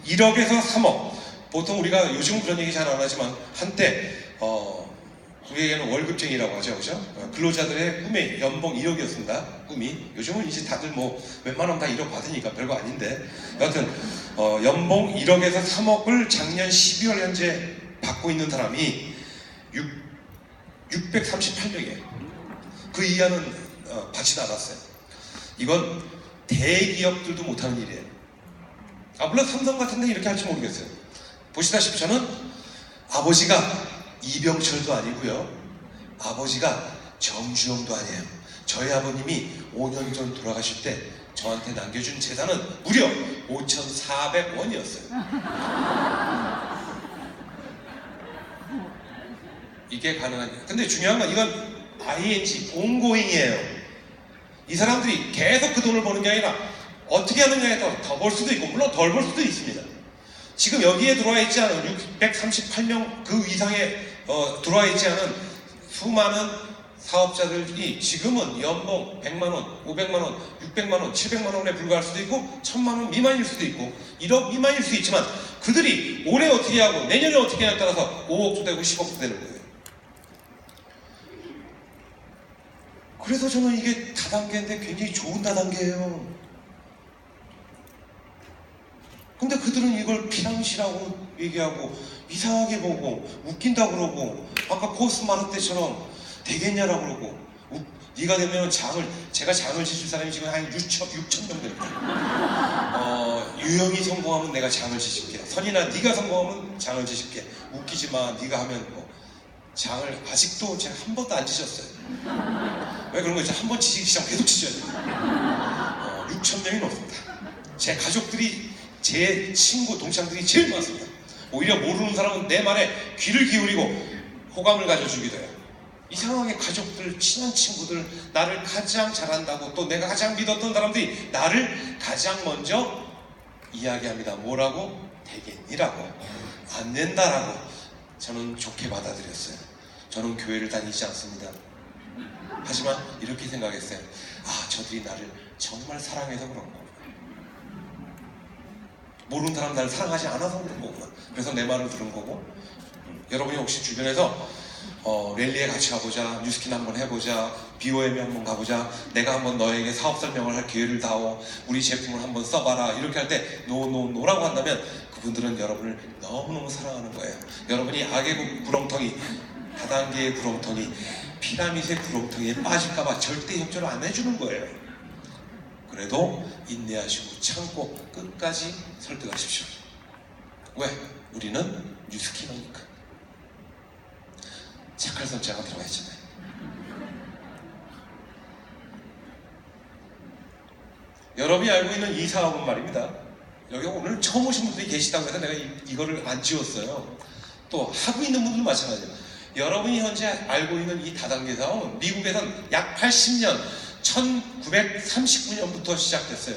1억에서 3억. 보통 우리가 요즘 그런 얘기 잘 안 하지만 한때 우리에게는 월급쟁이라고 하죠, 그죠? 근로자들의 꿈이 연봉 1억이었습니다. 꿈이. 요즘은 이제 다들 뭐 웬만하면 다 1억 받으니까 별거 아닌데. 여하튼 연봉 1억에서 3억을 작년 12월 현재 받고 있는 사람이 638명이에요. 그 이하는 받지도 않았어요. 이건 대기업들도 못하는 일이에요. 물론 삼성 같은 데 이렇게 할지 모르겠어요. 보시다시피 저는 아버지가 이병철도 아니고요. 아버지가 정주영도 아니에요. 저희 아버님이 5년 전 돌아가실 때 저한테 남겨준 재산은 무려 5,400원이었어요. 이게 가능한. 근데 중요한 건 이건 ing, ongoing이에요. 이 사람들이 계속 그 돈을 버는 게 아니라 어떻게 하느냐에 따라 더 벌 수도 있고 물론 덜 벌 수도 있습니다. 지금 여기에 들어와 있지 않은 638명 그 이상에 들어와 있지 않은 수많은 사업자들이 지금은 연봉 100만원, 500만원, 600만원, 700만원에 불과할 수도 있고 1000만원 미만일 수도 있고 1억 미만일 수도 있지만 그들이 올해 어떻게 하고 내년에 어떻게 하냐에 따라서 5억도 되고 10억도 되는 거예요. 그래서 저는 이게 다단계인데 굉장히 좋은 다단계예요. 근데 그들은 이걸 피랑시라고 얘기하고 이상하게 보고 웃긴다 그러고 아까 코스마르 때처럼 되겠냐라고 그러고 네가 되면 제가 장을 지실 사람이 지금 한 6천 명 됩니다. 유형이 성공하면 내가 장을 지실게. 선이나 네가 성공하면 장을 지실게. 웃기지 마. 네가 하면 뭐 장을 아직도 제가 한 번도 안 지셨어요. 왜 그런 거 있죠? 한 번 지시기 시작하면 계속 지셔야 돼요. 6천 명이 넘습니다. 제 가족들이 제 친구 동창들이 제일 많습니다. 오히려 모르는 사람은 내 말에 귀를 기울이고 호감을 가져주기도 해요. 이상하게 가족들, 친한 친구들, 나를 가장 잘한다고 또 내가 가장 믿었던 사람들이 나를 가장 먼저 이야기합니다. 뭐라고? 되겠니라고. 안 된다라고. 저는 좋게 받아들였어요. 저는 교회를 다니지 않습니다. 하지만 이렇게 생각했어요. 아, 저들이 나를 정말 사랑해서 그런 거구나. 모르는 사람 나를 사랑하지 않아서 그런 거구나. 그래서 내 말을 들은 거고. 여러분이 혹시 주변에서 랠리에 같이 가보자, 뉴스킨 한번 해보자, BOM에 한번 가보자, 내가 한번 너에게 사업 설명을 할 기회를 다오, 우리 제품을 한번 써봐라 이렇게 할 때 노라고 한다면 그분들은 여러분을 너무너무 사랑하는 거예요. 여러분이 악의 구렁텅이, 다단계의 구렁텅이, 피라밋의 구렁텅이에 빠질까봐 절대 협조를 안 해주는 거예요. 그래도 인내하시고 참고 끝까지 설득하십시오. 왜? 우리는 뉴스킨이니까. 착할 선자가 들어가 있잖아요. 여러분이 알고 있는 이 사업은 말입니다. 여기 오늘 처음 오신 분들이 계시다고 해서 내가 이거를 안 지웠어요. 또 하고 있는 분들도 마찬가지예요. 여러분이 현재 알고 있는 이 다단계 사업은 미국에선 약 80년, 1939년부터 시작됐어요.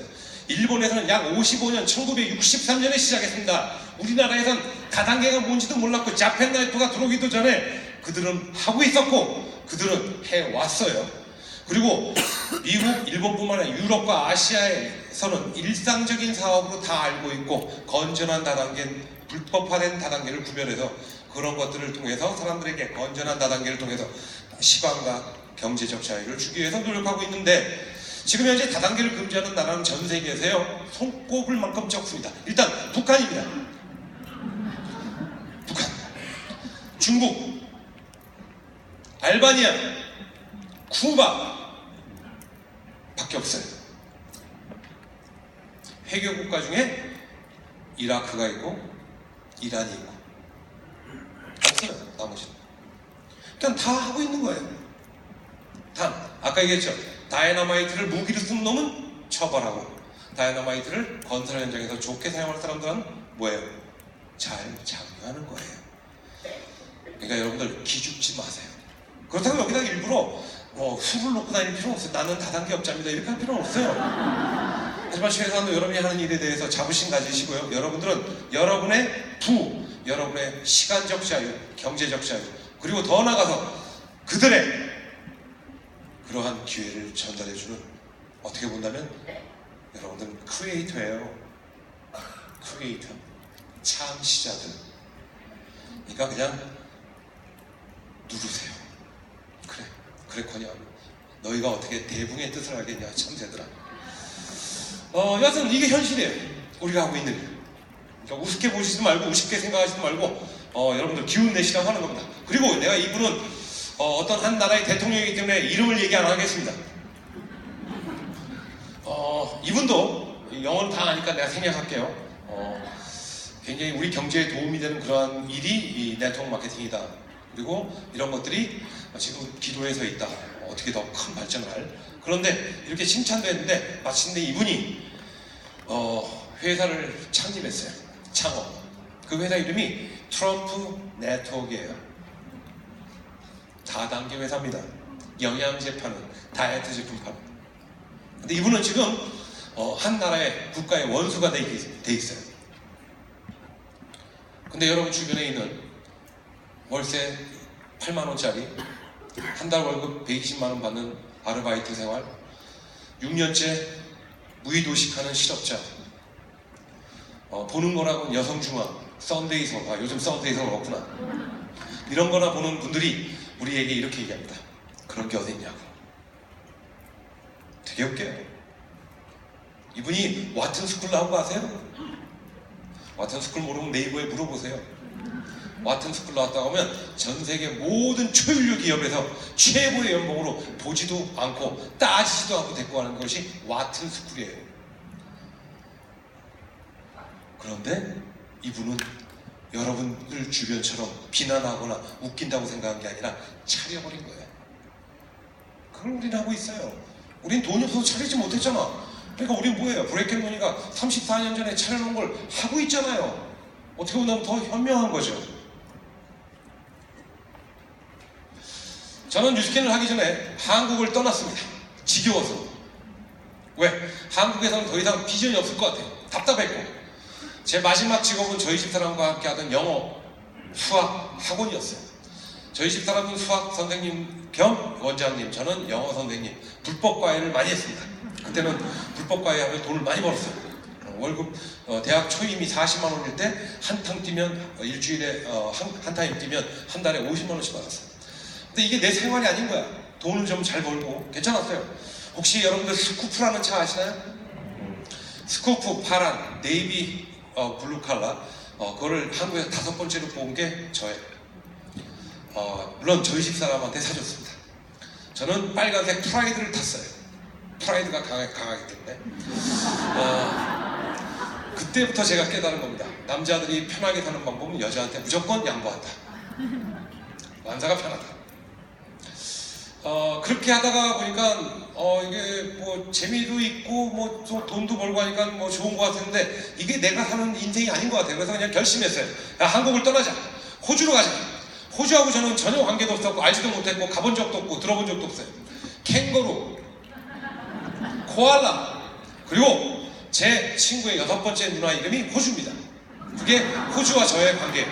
일본에서는 약 55년, 1963년에 시작했습니다. 우리나라에선 다단계가 뭔지도 몰랐고 자펜나이프가 들어오기도 전에 그들은 하고 있었고 그들은 해왔어요. 그리고 미국, 일본뿐만 아니라 유럽과 아시아에서는 일상적인 사업으로 다 알고 있고 건전한 다단계, 불법화된 다단계를 구별해서 그런 것들을 통해서 사람들에게 건전한 다단계를 통해서 시간과 경제적 자유를 주기 위해서 노력하고 있는데 지금 현재 다단계를 금지하는 나라는 전 세계에서요 손꼽을 만큼 적습니다. 일단 북한입니다. 북한, 중국, 알바니아, 쿠바 밖에 없어요. 회교 국가 중에 이라크가 있고 이란이 있고 없어요. 나머지는 그냥 다 하고 있는 거예요. 단 아까 얘기했죠. 다이너마이트를 무기로 쓴 놈은 처벌하고 다이너마이트를 건설 현장에서 좋게 사용할 사람들은 뭐예요? 잘 장려하는 거예요. 그러니까 여러분들 기죽지 마세요. 그렇다고 여기다 일부러 술을 놓고 다닐 필요는 없어요. 나는 다단계 업자입니다. 이렇게 할 필요는 없어요. 하지만 최소한 여러분이 하는 일에 대해서 자부심 가지시고요. 여러분들은 여러분의 여러분의 시간적 자유, 경제적 자유, 그리고 더 나아가서 그들의 그러한 기회를 전달해주는 어떻게 본다면 여러분들은 크리에이터예요. 크리에이터, 창시자들. 그러니까 그냥 누르세요. 그래커녕 너희가 어떻게 대붕의 뜻을 알겠냐 참새들아. 여하튼 이게 현실이에요. 우리가 하고 있는 일. 그러니까 우습게 보시지 말고 우습게 생각하시지 말고 여러분들 기운 내시라고 하는 겁니다. 그리고 내가 이분은 어떤 한 나라의 대통령이기 때문에 이름을 얘기 안 하겠습니다. 이분도 영어는 다 아니까 내가 생략할게요. 굉장히 우리 경제에 도움이 되는 그러한 일이 이 네트워크 마케팅이다. 그리고 이런 것들이 지금 기도에 서 있다. 어떻게 더 큰 발전을 할. 그런데 이렇게 칭찬도 했는데 마침내 이분이 회사를 창립했어요. 창업. 그 회사 이름이 트럼프 네트워크예요. 다단계 회사입니다. 영양제 파는, 다이어트 제품 파는. 근데 이분은 지금 한 나라의 국가의 원수가 돼 있어요. 근데 여러분 주변에 있는 월세 8만원짜리 한 달 월급 120만원 받는 아르바이트 생활, 6년째 무의도식하는 실업자, 보는 거라고는 여성중앙, 썬데이서, 요즘 썬데이서가 없구나. 이런 거나 보는 분들이 우리에게 이렇게 얘기합니다. 그런 게 어딨냐고. 되게 웃겨요. 이분이 와튼 스쿨 나온 거 아세요? 와튼 스쿨 모르면 네이버에 물어보세요. 와튼 스쿨 나왔다고 하면 전 세계 모든 초일류 기업에서 최고의 연봉으로 보지도 않고 따지지도 않고 데리고 가는 것이 와튼 스쿨이에요. 그런데 이분은 여러분들 주변처럼 비난하거나 웃긴다고 생각한 게 아니라 차려버린 거예요. 그걸 우리는 하고 있어요. 우린 돈이 없어서 차리지 못했잖아. 그러니까 우린 뭐예요? 브레이크앤머니가 34년 전에 차려놓은 걸 하고 있잖아요. 어떻게 보면 더 현명한 거죠. 저는 뉴스캔을 하기 전에 한국을 떠났습니다. 지겨워서. 왜? 한국에서는 더 이상 비전이 없을 것 같아요. 답답했고. 제 마지막 직업은 저희 집사람과 함께 하던 영어 수학 학원이었어요. 저희 집사람은 수학 선생님 겸 원장님, 저는 영어 선생님, 불법 과외를 많이 했습니다. 그때는 불법 과외 하면 돈을 많이 벌었어요. 월급 대학 초임이 40만 원일 때 한탕 뛰면 일주일에 한 타임 뛰면 한 달에 50만 원씩 받았어요. 근데 이게 내 생활이 아닌 거야. 돈을 좀 잘 벌고 괜찮았어요. 혹시 여러분들 스쿠프라는 차 아시나요? 스쿠프 파란 네이비 블루 칼라, 그거를 한국에서 5번째로 뽑은 게 저예요. 물론 저희 집사람한테 사줬습니다. 저는 빨간색 프라이드를 탔어요. 프라이드가 강하기 때문에. 그때부터 제가 깨달은 겁니다. 남자들이 편하게 사는 방법은 여자한테 무조건 양보한다. 완사가 편하다. 그렇게 하다가 보니까 이게 뭐 재미도 있고 뭐 돈도 벌고 하니까 뭐 좋은 것 같은데 이게 내가 사는 인생이 아닌 것 같아요. 그래서 그냥 결심했어요. 야, 한국을 떠나자. 호주로 가자. 호주하고 저는 전혀 관계도 없었고 알지도 못했고 가본 적도 없고 들어본 적도 없어요. 캥거루, 코알라, 그리고 제 친구의 6번째 누나 이름이 호주입니다. 그게 호주와 저의 관계예요.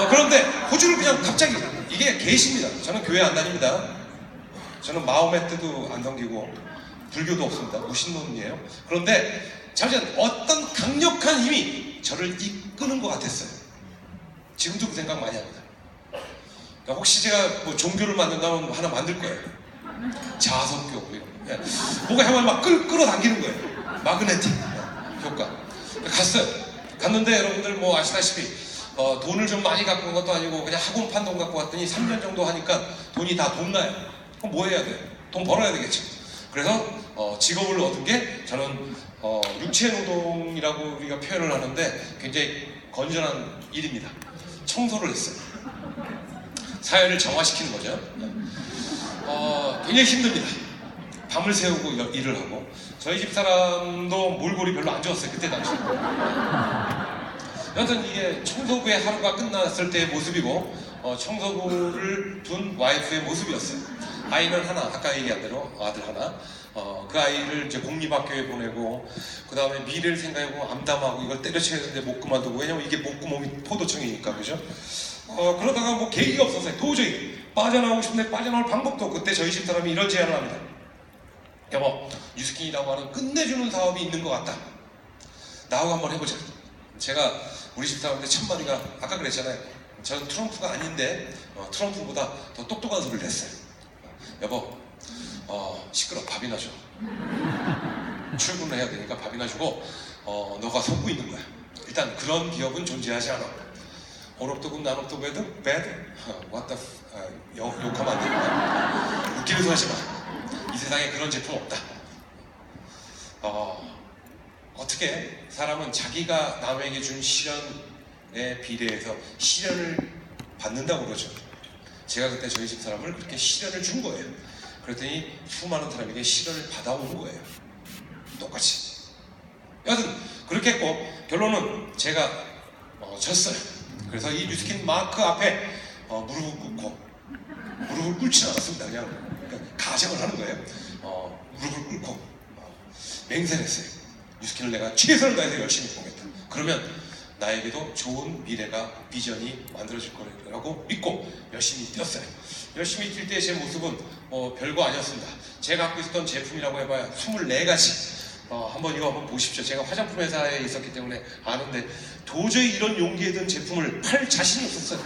그런데 호주를 그냥 갑자기, 이게 계시입니다. 저는 교회 안 다닙니다. 저는 마호메트도 안 섬기고 불교도 없습니다. 무신론이에요. 그런데 잠시만, 어떤 강력한 힘이 저를 이끄는 것 같았어요. 지금도 그 생각 많이 합니다. 그러니까 혹시 제가 뭐 종교를 만든다면 하나 만들 거예요. 자아성교 뭐 이런. 뭐가 향을 막 끌어당기는 거예요. 마그네틱 효과. 갔어요. 갔는데 여러분들 뭐 아시다시피 돈을 좀 많이 갖고 온 것도 아니고 그냥 학원판 돈 갖고 왔더니 3년 정도 하니까 돈이 다 돈 나요. 그럼 뭐 해야 돼? 돈 벌어야 되겠지. 그래서 직업을 얻은 게 저는 육체노동이라고 우리가 표현을 하는데 굉장히 건전한 일입니다. 청소를 했어요. 사회를 정화시키는 거죠. 굉장히 힘듭니다. 밤을 새우고 일을 하고. 저희 집사람도 몰골이 별로 안 좋았어요. 그때 당시에. 여하튼 이게 청소부의 하루가 끝났을 때의 모습이고 청소부를 둔 와이프의 모습이었어요. 아이는 하나, 아까 얘기한 대로 아들 하나. 그 아이를 이제 공립학교에 보내고 그 다음에 미래를 생각하고 암담하고 이걸 때려쳐야 되는데 못 그만두고, 왜냐면 이게 목구멍이 포도청이니까, 그죠? 그러다가 뭐 계기가 없었어요. 도저히 빠져나오고 싶은데 빠져나올 방법도 없고, 그때 저희 집사람이 이런 제안을 합니다. 여보, 뉴스킨이라고 하는 끝내주는 사업이 있는 것 같다. 나하고 한번 해보자. 제가 우리 집사람한테 첫마디가, 아까 그랬잖아요. 저는 트럼프가 아닌데 트럼프보다 더 똑똑한 소리를 했어요. 여보, 시끄러, 밥이나 줘. 출근을 해야 되니까 밥이나 주고 너가 속고 있는 거야. 일단 그런 기업은 존재하지 않아. 온업도급 난업도급에도 bad? what the 욕하면 안 됩니다. 웃기는 소리 하지 마. 이 세상에 그런 제품 없다. 어떻게 사람은 자기가 남에게 준 시련에 비례해서 시련을 받는다고 그러죠. 제가 그때 저희 집 사람을 그렇게 시련을 준 거예요. 그랬더니 수많은 사람에게 시련을 받아온 거예요. 똑같이. 여하튼 그렇게 했고 결론은 제가 졌어요. 그래서 이 뉴스킨 마크 앞에 무릎을 꿇고, 무릎을 꿇지 않았습니다. 그냥 가정을 하는 거예요. 무릎을 꿇고 맹세를 했어요. 뉴스킨을 내가 최선을 다해서 열심히 보겠다. 그러면 나에게도 좋은 미래가, 비전이 만들어질 거라고 믿고 열심히 뛰었어요. 열심히 뛸 때 제 모습은 별거 아니었습니다. 제가 갖고 있었던 제품이라고 해봐야 24가지. 이거 한번 보십시오. 제가 화장품 회사에 있었기 때문에 아는데 도저히 이런 용기에 든 제품을 팔 자신이 없었어요.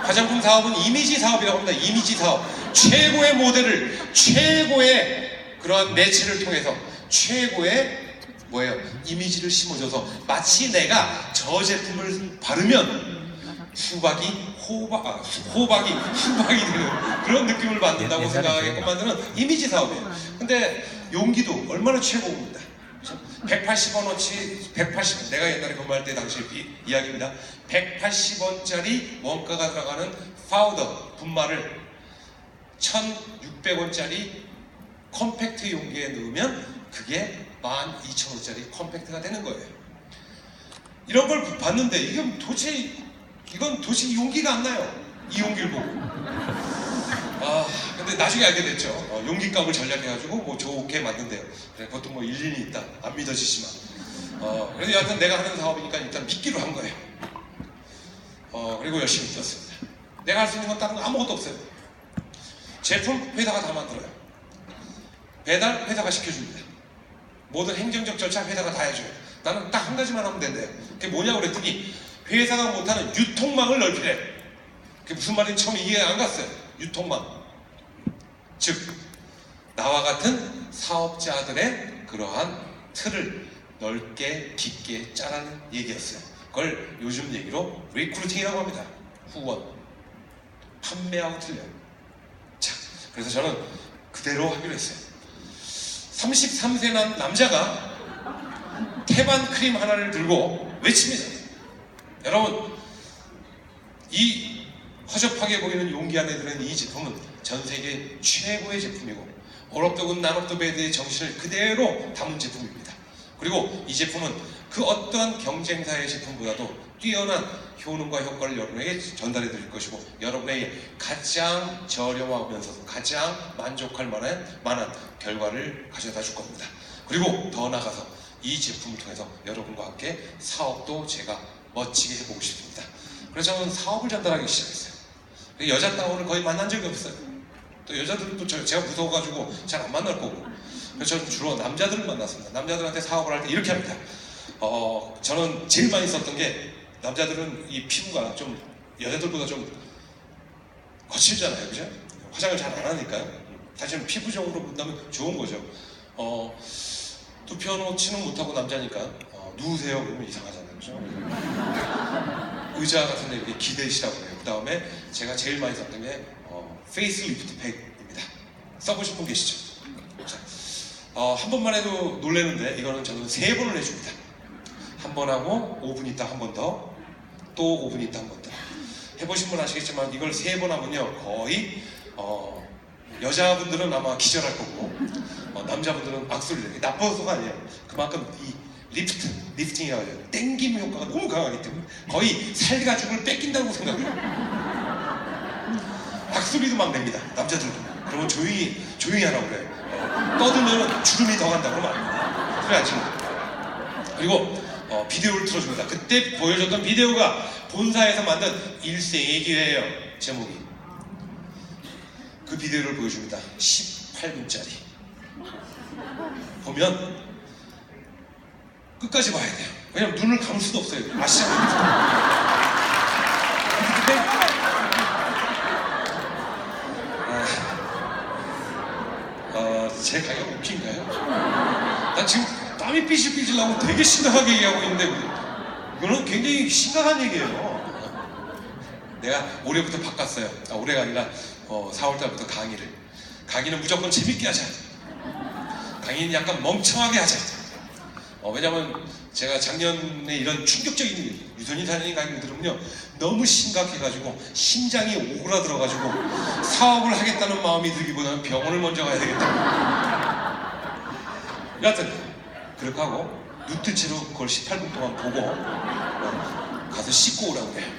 화장품 사업은 이미지 사업이라고 합니다. 이미지 사업. 최고의 모델을, 최고의 그러한 매체를 통해서 최고의 이미지를 심어줘서 마치 내가 저 제품을 바르면 호박이 수박이 되는 그런 느낌을 받는다고 생각하게끔 만드는 이미지 사업이에요. 근데 용기도 얼마나 최고입니다. 180원어치, 180원, 내가 옛날에 근무할 때 당시 이야기입니다. 180원짜리 원가가 들어가는 파우더, 분말을 1,600원짜리 컴팩트 용기에 넣으면 그게 12,000원짜리 컴팩트가 되는 거예요. 이런 걸 봤는데 이건 도대체 용기가 안 나요. 이 용기를 보고. 근데 나중에 알게 됐죠. 용기값을 전략해가지고 좋게 만든대요. 그래, 보통 일리는 있다. 안 믿어지지만. 그래서 여하튼 내가 하는 사업이니까 일단 믿기로 한 거예요. 그리고 열심히 뛰었습니다. 내가 할 수 있는 건 다른 거 아무것도 없어요. 제품 회사가 다 만들어요. 배달 회사가 시켜줍니다. 모든 행정적 절차 회사가 다 해줘요. 나는 딱 한 가지만 하면 된대요. 그게 뭐냐고 그랬더니 회사가 못하는 유통망을 넓히래. 그게 무슨 말인지 처음 이해가 안 갔어요. 유통망. 즉 나와 같은 사업자들의 그러한 틀을 넓게 깊게 짜라는 얘기였어요. 그걸 요즘 얘기로 리크루팅이라고 합니다. 후원. 판매하고 틀려요. 자, 그래서 저는 그대로 하기로 했어요. 33세 난 남자가 태반 크림 하나를 들고 외칩니다. 여러분, 이 허접하게 보이는 용기 안에 들어있는 이 제품은 전 세계 최고의 제품이고 All of the good, none of the bad의 정신을 그대로 담은 제품입니다. 그리고 이 제품은 그 어떠한 경쟁사의 제품보다도 뛰어난 효능과 효과를 여러분에게 전달해 드릴 것이고 여러분에게 가장 저렴하면서도 가장 만족할 만한 결과를 가져다 줄 겁니다. 그리고 더 나아가서 이 제품을 통해서 여러분과 함께 사업도 제가 멋지게 해보고 싶습니다. 그래서 저는 사업을 전달하기 시작했어요. 여자다워를 거의 만난 적이 없어요. 또 여자들도 제가 무서워가지고 잘 안 만날 거고. 그래서 저는 주로 남자들을 만났습니다. 남자들한테 사업을 할 때 이렇게 합니다. 저는 제일 많이 썼던 게 남자들은 이 피부가 좀 여자들보다 좀 거칠잖아요, 그죠? 화장을 잘 안 하니까요. 사실은 피부적으로 본다면 좋은 거죠. 눕혀놓지는 못하고 남자니까 누우세요 그러면 이상하잖아요, 그죠? 의자 같은 데 이렇게 기대시라고 해요. 그 다음에 제가 제일 많이 썼던 게 페이스 리프트 팩입니다. 써보신 분 계시죠? 자, 한 번만 해도 놀라는데 이거는 저는 3번을 해줍니다. 한 번 하고 5분 있다 한 번 더, 또 5분 있다 한 번 더. 해보신 분 아시겠지만 이걸 3번 하면요 거의 여자분들은 아마 기절할 거고 남자분들은 악소리를 해요. 나빠서가 아니에요. 그만큼 이 리프팅이라고 해요. 땡김 효과가 너무 강하기 때문에 거의 살가죽을 뺏긴다고 생각해요. 악소리도 막 냅니다. 남자들도. 그러면 조용히 하라고 그래요. 떠들면 주름이 더 간다 그러면 안 돼요. 그래야지. 그리고 비디오를 틀어줍니다. 그때 보여줬던 비디오가 본사에서 만든 일생의 기회예요. 제목이. 그 비디오를 보여줍니다. 18분짜리. 보면 끝까지 봐야 돼요. 왜냐면 눈을 감을 수도 없어요. 아시죠? 제 가격 웃긴가요? 나 지금 땀이 삐질삐질 나고 되게 심각하게 얘기하고 있는데 이거는 굉장히 심각한 얘기예요. 내가 올해부터 바꿨어요. 올해가 아니라 4월달부터 강의는 무조건 재밌게 하자. 강의는 약간 멍청하게 하자. 왜냐면 제가 작년에 이런 충격적인 유선인 사장님 가격을 들으면요 너무 심각해가지고 심장이 오그라들어가지고 사업을 하겠다는 마음이 들기보다는 병원을 먼저 가야 되겠다. 여하튼 그렇게 하고 눈 뜬 채로 그걸 18분 동안 보고 가서 씻고 오라고 그래요.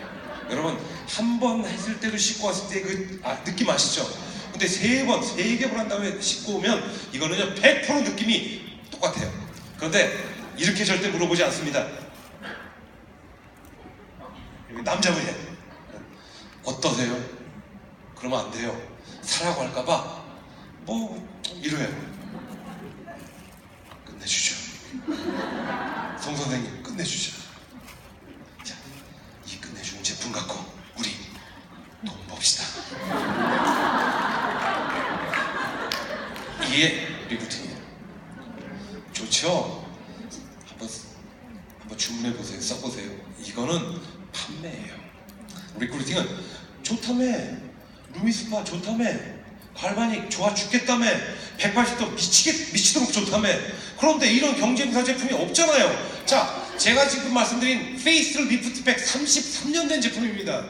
여러분 한 번 했을 때도 씻고 왔을 때 그 느낌 아시죠? 근데 세 개 번 한 다음에 씻고 오면 이거는요 100% 느낌이 똑같아요. 그런데 이렇게 절대 물어보지 않습니다. 남자분이 어떠세요? 그러면 안 돼요. 사라고 할까봐 뭐 이래요. 끝내주죠. 송 선생님 끝내주죠. 자, 이 끝내주는 제품 갖고 우리 돈 봅시다. 이게 리부팅이에요. 좋죠? 한번 주문해보세요. 써보세요. 이거는 판매예요. 리크루팅은 좋다며, 루미스파 좋다며, 갈바닉 좋아 죽겠다며, 180도 미치도록 좋다며. 그런데 이런 경쟁사 제품이 없잖아요. 자, 제가 지금 말씀드린 페이스 리프트백 33년 된 제품입니다.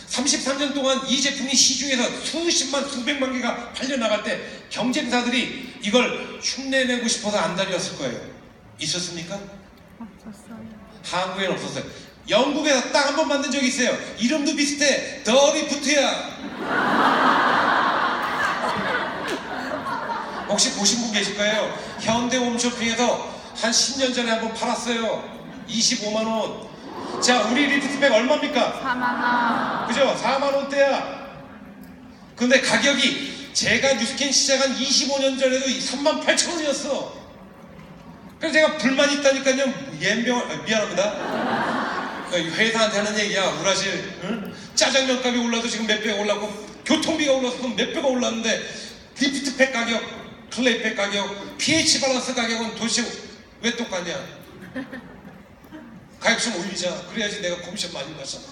33년 동안 이 제품이 시중에서 수십만 수백만 개가 팔려나갈 때 경쟁사들이 이걸 흉내내고 싶어서 안 달렸을 거예요. 있었습니까?
없었어요.
한국에는 없었어요. 영국에서 딱 한 번 만든 적이 있어요. 이름도 비슷해. 더 리프트야. 혹시 보신 분 계실 거예요? 현대 홈쇼핑에서 한 10년 전에 한 번 팔았어요. 25만 원. 자, 우리 리프트백 얼마입니까?
4만 원.
그죠? 4만 원대야. 근데 가격이 제가 뉴스캔 시작한 25년 전에도 3만 8천 원이었어. 그래서 제가 불만 있다니까요. 미안합니다. 회사한테 하는 얘기야. 우라실 응? 짜장면 값이 올라도 지금 몇 배가 올랐고 교통비가 올라서 몇 배가 올랐는데 리프트팩 가격, 클레이팩 가격, pH 밸런스 가격은 도대체 왜 똑같냐? 가격 좀 올리자. 그래야지 내가 커미션 많이 받잖아.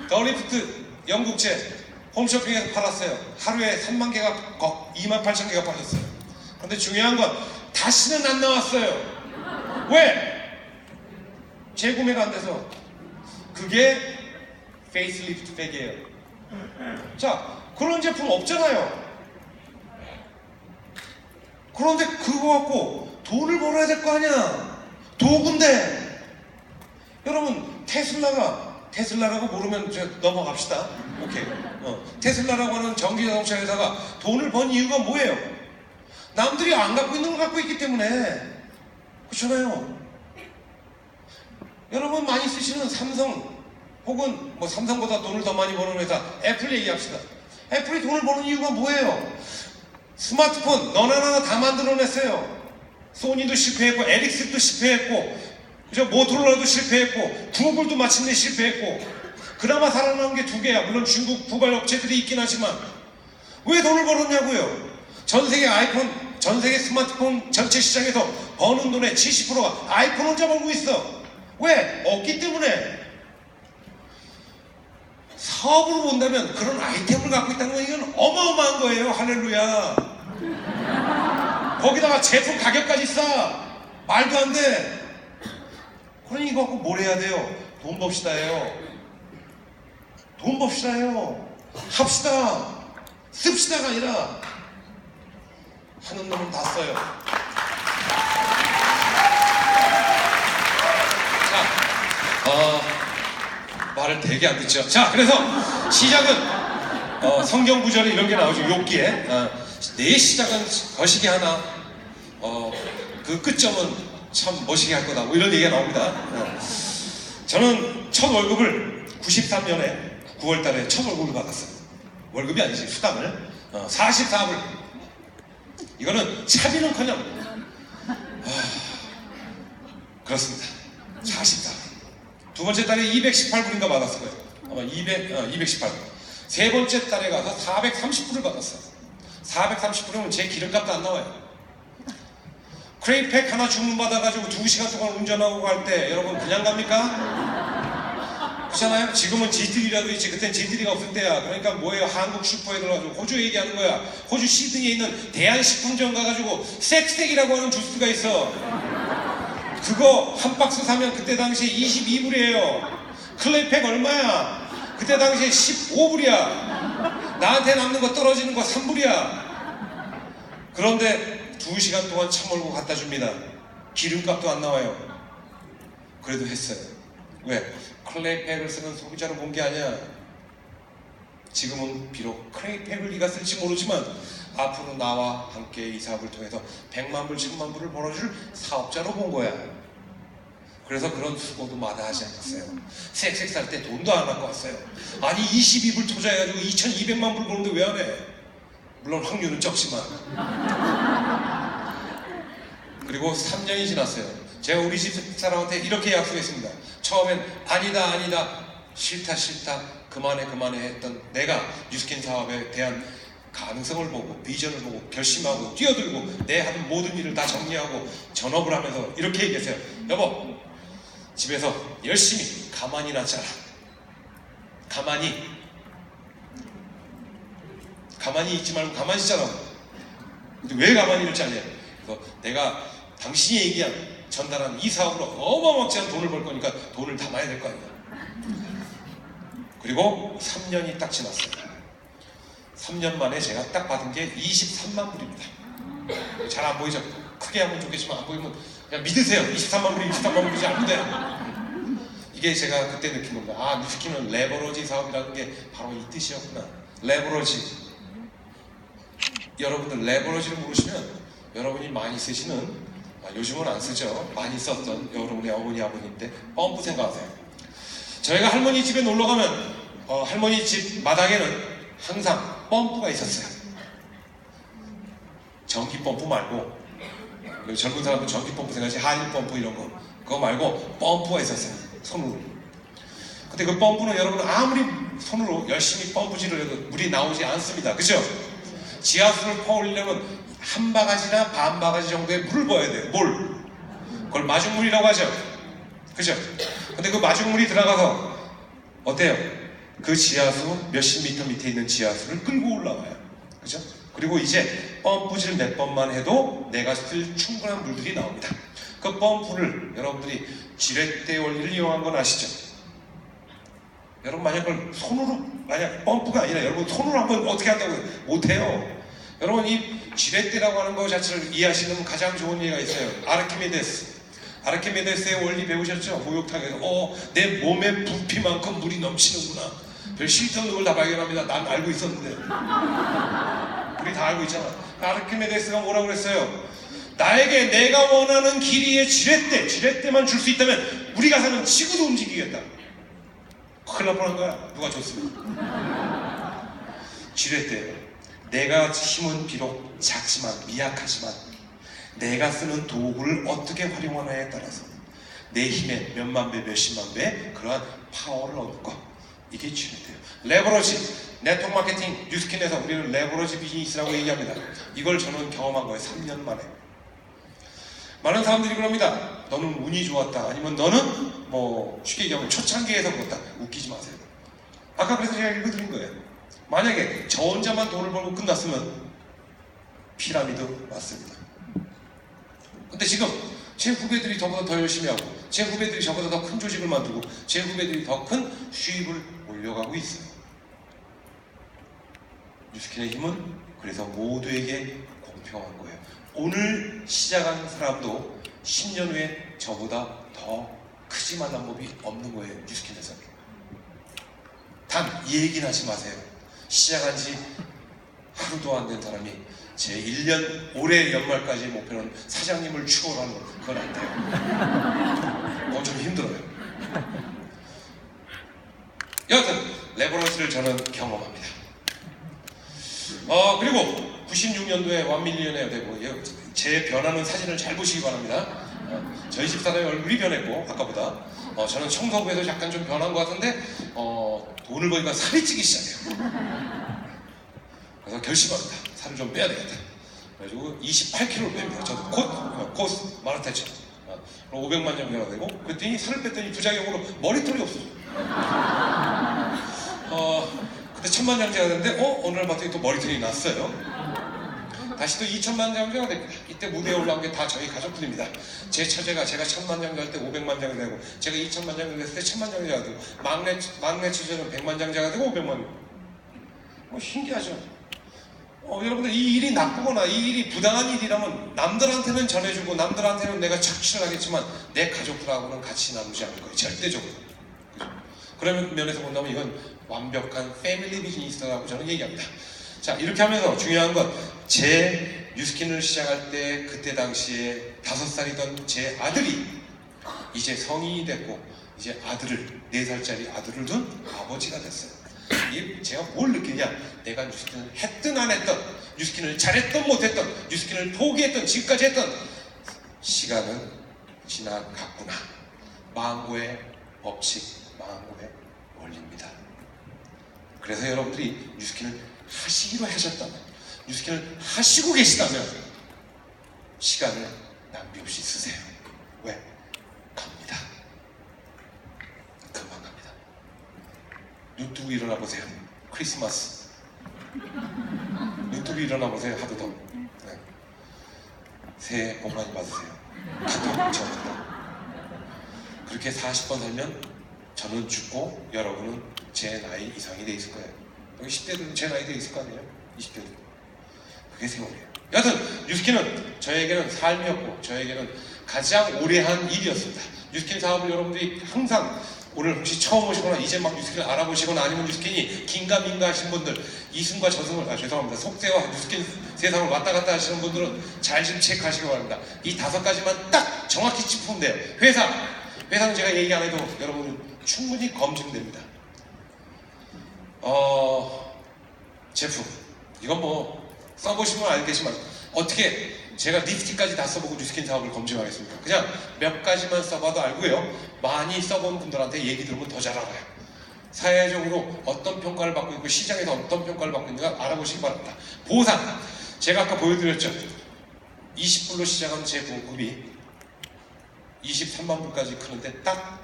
더 리프트 영국제 홈쇼핑에서 팔았어요. 하루에 3만 개가 2만 8천 개가 팔렸어요. 그런데 중요한 건 다시는 안 나왔어요. 왜? 재구매가 안 돼서. 그게 페이스리프트 백이에요. 자, 그런 제품 없잖아요. 그런데 그거 갖고 돈을 벌어야 될 거 아니야. 도구인데. 여러분 테슬라라고 모르면 넘어갑시다. 오케이. 테슬라라고 하는 전기자동차 회사가 돈을 번 이유가 뭐예요? 남들이 안 갖고 있는 걸 갖고 있기 때문에. 그렇잖아요. 여러분 많이 쓰시는 삼성 혹은 뭐 삼성보다 돈을 더 많이 버는 회사 애플 얘기합시다. 애플이 돈을 버는 이유가 뭐예요? 스마트폰 너나 나나 다 만들어냈어요. 소니도 실패했고 에릭슨도 실패했고 그죠? 모토로라도 실패했고 구글도 마침내 실패했고 그나마 살아남은 게 두 개야. 물론 중국 부발 업체들이 있긴 하지만 왜 돈을 벌었냐고요? 전 세계 스마트폰 전체 시장에서 버는 돈의 70%가 아이폰 혼자 벌고 있어. 왜? 없기 때문에. 사업으로 본다면 그런 아이템을 갖고 있다는 건 이건 어마어마한 거예요. 할렐루야. 거기다가 제품 가격까지 싸. 말도 안 돼. 그러니 이거 갖고 뭘 해야 돼요? 돈 법시다예요. 돈 법시다예요. 합시다. 씁시다가 아니라 하는 놈은 다 써요. 자, 말을 되게 안 듣죠. 자, 그래서 시작은 성경 구절에 이런 게 나오죠. 욥기에 내 시작은 거시기 하나 그 끝점은 참 멋있게 할 거다. 뭐 이런 얘기가 나옵니다. 저는 첫 월급을 93년에 9월 달에 첫 월급을 받았어요. 월급이 아니지, 수당을 44불. 이거는 차비는커녕 그렇습니다. 44불. 두 번째 달에 218불인가 받았을 거예요. 아마 218불. 세 번째 달에 가서 430불을 받았어요. 430불이면 제 기름값도 안 나와요. 크레이팩 하나 주문받아가지고 2시간 동안 운전하고 갈 때 여러분 그냥 갑니까? 그렇잖아요? 지금은 G3라도 있지. 그땐 G3가 없을 때야. 그러니까 뭐예요? 한국 슈퍼에 들어가지고 호주 얘기하는 거야. 호주 시드니에 있는 대한식품점 가가지고 쌕스텍이라고 하는 주스가 있어. 그거 한 박스 사면 그때 당시에 22불이에요. 클레이팩 얼마야? 그때 당시에 15불이야. 나한테 남는 거 떨어지는 거 3불이야. 그런데 2시간 동안 차 몰고 갖다 줍니다. 기름값도 안 나와요. 그래도 했어요. 왜? 클레이팩을 쓰는 소비자를 본 게 아니야. 지금은 비록 클레이팩을 네가 쓸지 모르지만 앞으로 나와 함께 이 사업을 통해서 100만 불, 1000만 불을 벌어줄 사업자로 본 거야. 그래서 그런 수고도 마다하지 않았어요. 색색 살 때 돈도 안 갖고 왔어요. 아니 22불 투자해가지고 2200만 불 버는데 왜 안 해? 물론 확률은 적지만. 그리고 3년이 지났어요. 제가 우리 집 사람한테 이렇게 약속했습니다. 처음엔 아니다 싫다 그만해 했던 내가 뉴스킨 사업에 대한 가능성을 보고 비전을 보고 결심하고 뛰어들고 내 하는 모든 일을 다 정리하고 전업을 하면서 이렇게 얘기했어요. 여보, 집에서 열심히 가만히나 자라. 가만히 있지 말고 가만히 자라. 근데 왜 가만히 있지 않냐? 그래서 내가 당신이 얘기한 전달한 이 사업으로 어마어마한 돈을 벌 거니까 돈을 담아야 될 거 아니야. 그리고 3년이 딱 지났어요. 3년 만에 제가 딱 받은 게 23만 불입니다. 잘 안 보이죠? 크게 하면 좋겠지만 안 보이면 그냥 믿으세요. 23만 불이지 안 돼요. 이게 제가 그때 느낀 겁니다. 아, 뉴스킨은 레버러지 사업이라는 게 바로 이 뜻이었구나. 레버러지. 여러분들 레버러지를 모르시면 여러분이 많이 쓰시는, 요즘은 안 쓰죠. 많이 썼던 여러분의 어머니 아버님 때 펌프 생각하세요. 저희가 할머니 집에 놀러 가면 할머니 집 마당에는 항상 펌프가 있었어요. 전기 펌프 말고, 젊은 사람은 전기 펌프 생각하지, 한일 펌프 이런 거, 그거 말고 펌프가 있었어요. 손으로. 근데 그 펌프는 여러분 아무리 손으로 열심히 펌프질을 해도 물이 나오지 않습니다. 그죠? 지하수를 퍼올리려면 한 바가지나 반 바가지 정도의 물을 부어야 돼요. 그걸 마중물이라고 하죠. 그죠? 근데 그 마중물이 들어가서 어때요? 그 지하수 몇십 미터 밑에 있는 지하수를 끌고 올라와요. 그죠? 그리고 이제 펌프질 몇 번만 해도 내가 쓸 충분한 물들이 나옵니다. 그 펌프를 여러분들이 지렛대 원리를 이용한 건 아시죠? 여러분 만약 그걸 손으로, 만약 펌프가 아니라 여러분 손으로 한번 어떻게 한다고요? 못해요. 여러분 이 지렛대라고 하는 것 자체를 이해하시는 가장 좋은 예가 있어요. 아르키메데스의 원리 배우셨죠? 목욕탕에서 내 몸의 부피만큼 물이 넘치는구나. 별 실없는 걸 다 발견합니다. 난 알고 있었는데. 우리 다 알고 있잖아. 아르키메데스가 뭐라고 그랬어요? 나에게 내가 원하는 길이의 지렛대만 줄 수 있다면 우리가 사는 지구도 움직이겠다. 큰일 날 뻔한 거야. 누가 줬으면. 지렛대예요. 내가 힘은 비록 작지만 미약하지만 내가 쓰는 도구를 어떻게 활용하느냐에 따라서 내 힘의 몇만 배 몇십만 배 그러한 파워를 얻는 것, 이게 지렛대예요. 레버러지, 네트워크 마케팅 뉴스킨에서 우리는 레버러지 비즈니스라고 얘기합니다. 이걸 저는 경험한 거예요. 3년 만에. 많은 사람들이 그럽니다. 너는 운이 좋았다, 아니면 너는 쉽게 얘기하면 초창기에서 그렇다. 웃기지 마세요. 아까 그래서 제가 읽어드린 거예요. 만약에 저 혼자만 돈을 벌고 끝났으면 피라미드 맞습니다. 근데 지금 제 후배들이 저보다 더 열심히 하고, 제 후배들이 저보다 더 큰 조직을 만들고, 제 후배들이 더 큰 수입을 올려가고 있어요. 뉴스킨의 힘은 그래서 모두에게 공평한 거예요. 오늘 시작하는 사람도 10년 후에 저보다 더 크지만 한 법이 없는 거예요. 뉴스킨에서. 단 이 얘기는 하지 마세요. 시작한 지 하루도 안 된 사람이 제 1년 올해 연말까지 목표는 사장님을 추월하는 거, 그건 안 돼요. 그건 좀 힘들어요. 여하튼 레버러지를 저는 경험합니다. 그리고 96년도에 1밀리언에 되고, 제 변하는 사진을 잘 보시기 바랍니다. 저희 집사람의 얼굴이 변했고, 아까보다 저는 청소부에도 약간 좀 변한 것 같은데 돈을 버니까 살이 찌기 시작해요. 그래서 결심합니다. 살을 좀 빼야 되겠다. 그래가지고 28kg를 뺍니다. 저도 코스 마라톤 500만 정도가 되고, 그랬더니 살을 뺐더니 부작용으로 머리털이 없어요. 근데 천만장자가 됐는데 오늘 봤더니 또 머리털이 났어요. 다시 또 2천만장자가 됩니다. 이때 무대에 올라온 게 다 저희 가족들입니다. 제 처제가 제가 천만장자 할 때 500만장자 되고, 제가 2천만장자 됐을 때 천만장자가 되고, 막내 처제는 100만장자가 되고 500만. 신기하죠. 여러분들 이 일이 나쁘거나 이 일이 부당한 일이라면 남들한테는 전해주고 남들한테는 내가 착취를 하겠지만 내 가족들하고는 같이 나누지 않을 거예요. 절대적으로. 그죠? 그런 면에서 본다면 이건 완벽한 패밀리 비즈니스라고 저는 얘기합니다. 자, 이렇게 하면서 중요한 건 제 뉴스킨을 시작할 때 그때 당시에 5살이던 제 아들이 이제 성인이 됐고 이제 아들을 4살짜리 아들을 둔 아버지가 됐어요. 이게 제가 뭘 느끼냐, 내가 뉴스킨을 했든 안 했든, 뉴스킨을 잘했든 못했든, 뉴스킨을 포기했든 지금까지 했든 시간은 지나갔구나. 망고의 법칙, 망고의 원리입니다. 그래서 여러분들이 뉴스킨을 하시기로 하셨다면, 뉴스킨을 하시고 계시다면 시간을 낭비 없이 쓰세요. 왜? 갑니다. 금방 갑니다. 눈 뜨고 일어나 보세요. 크리스마스. 눈 뜨고 일어나 보세요. 하도도. 네. 새해 복 많이 받으세요. 가끔 저부터. 그렇게 40번 살면 저는 죽고 여러분은 제 나이 이상이 돼 있을 거예요. 여기 10대들은 제 나이 돼 있을 거 아니에요? 20대들. 그게 세월이에요. 여하튼 뉴스킨은 저에게는 삶이었고 저에게는 가장 오래 한 일이었습니다. 뉴스킨 사업을 여러분들이 항상, 오늘 혹시 처음 오시거나 이제 막 뉴스킨을 알아보시거나 아니면 뉴스킨이 긴가민가 하신 분들, 이승과 저승을, 죄송합니다, 속세와 뉴스킨 세상을 왔다 갔다 하시는 분들은 잘 좀 체크하시기 바랍니다. 이 5가지만 딱 정확히 짚으면 돼요. 회사는 제가 얘기 안 해도 여러분은 충분히 검증됩니다. 제품, 이건 뭐 써보시면 알겠지만 어떻게 제가 립스틱까지 다 써보고 뉴스킨 사업을 검증하겠습니까? 그냥 몇 가지만 써봐도 알고요, 많이 써본 분들한테 얘기 들으면 더 잘 알아요. 사회적으로 어떤 평가를 받고 있고 시장에서 어떤 평가를 받고 있는가 알아보시기 바랍니다. 보상, 제가 아까 보여드렸죠. 20불로 시작한 제 공급이 23만 불까지 크는데 딱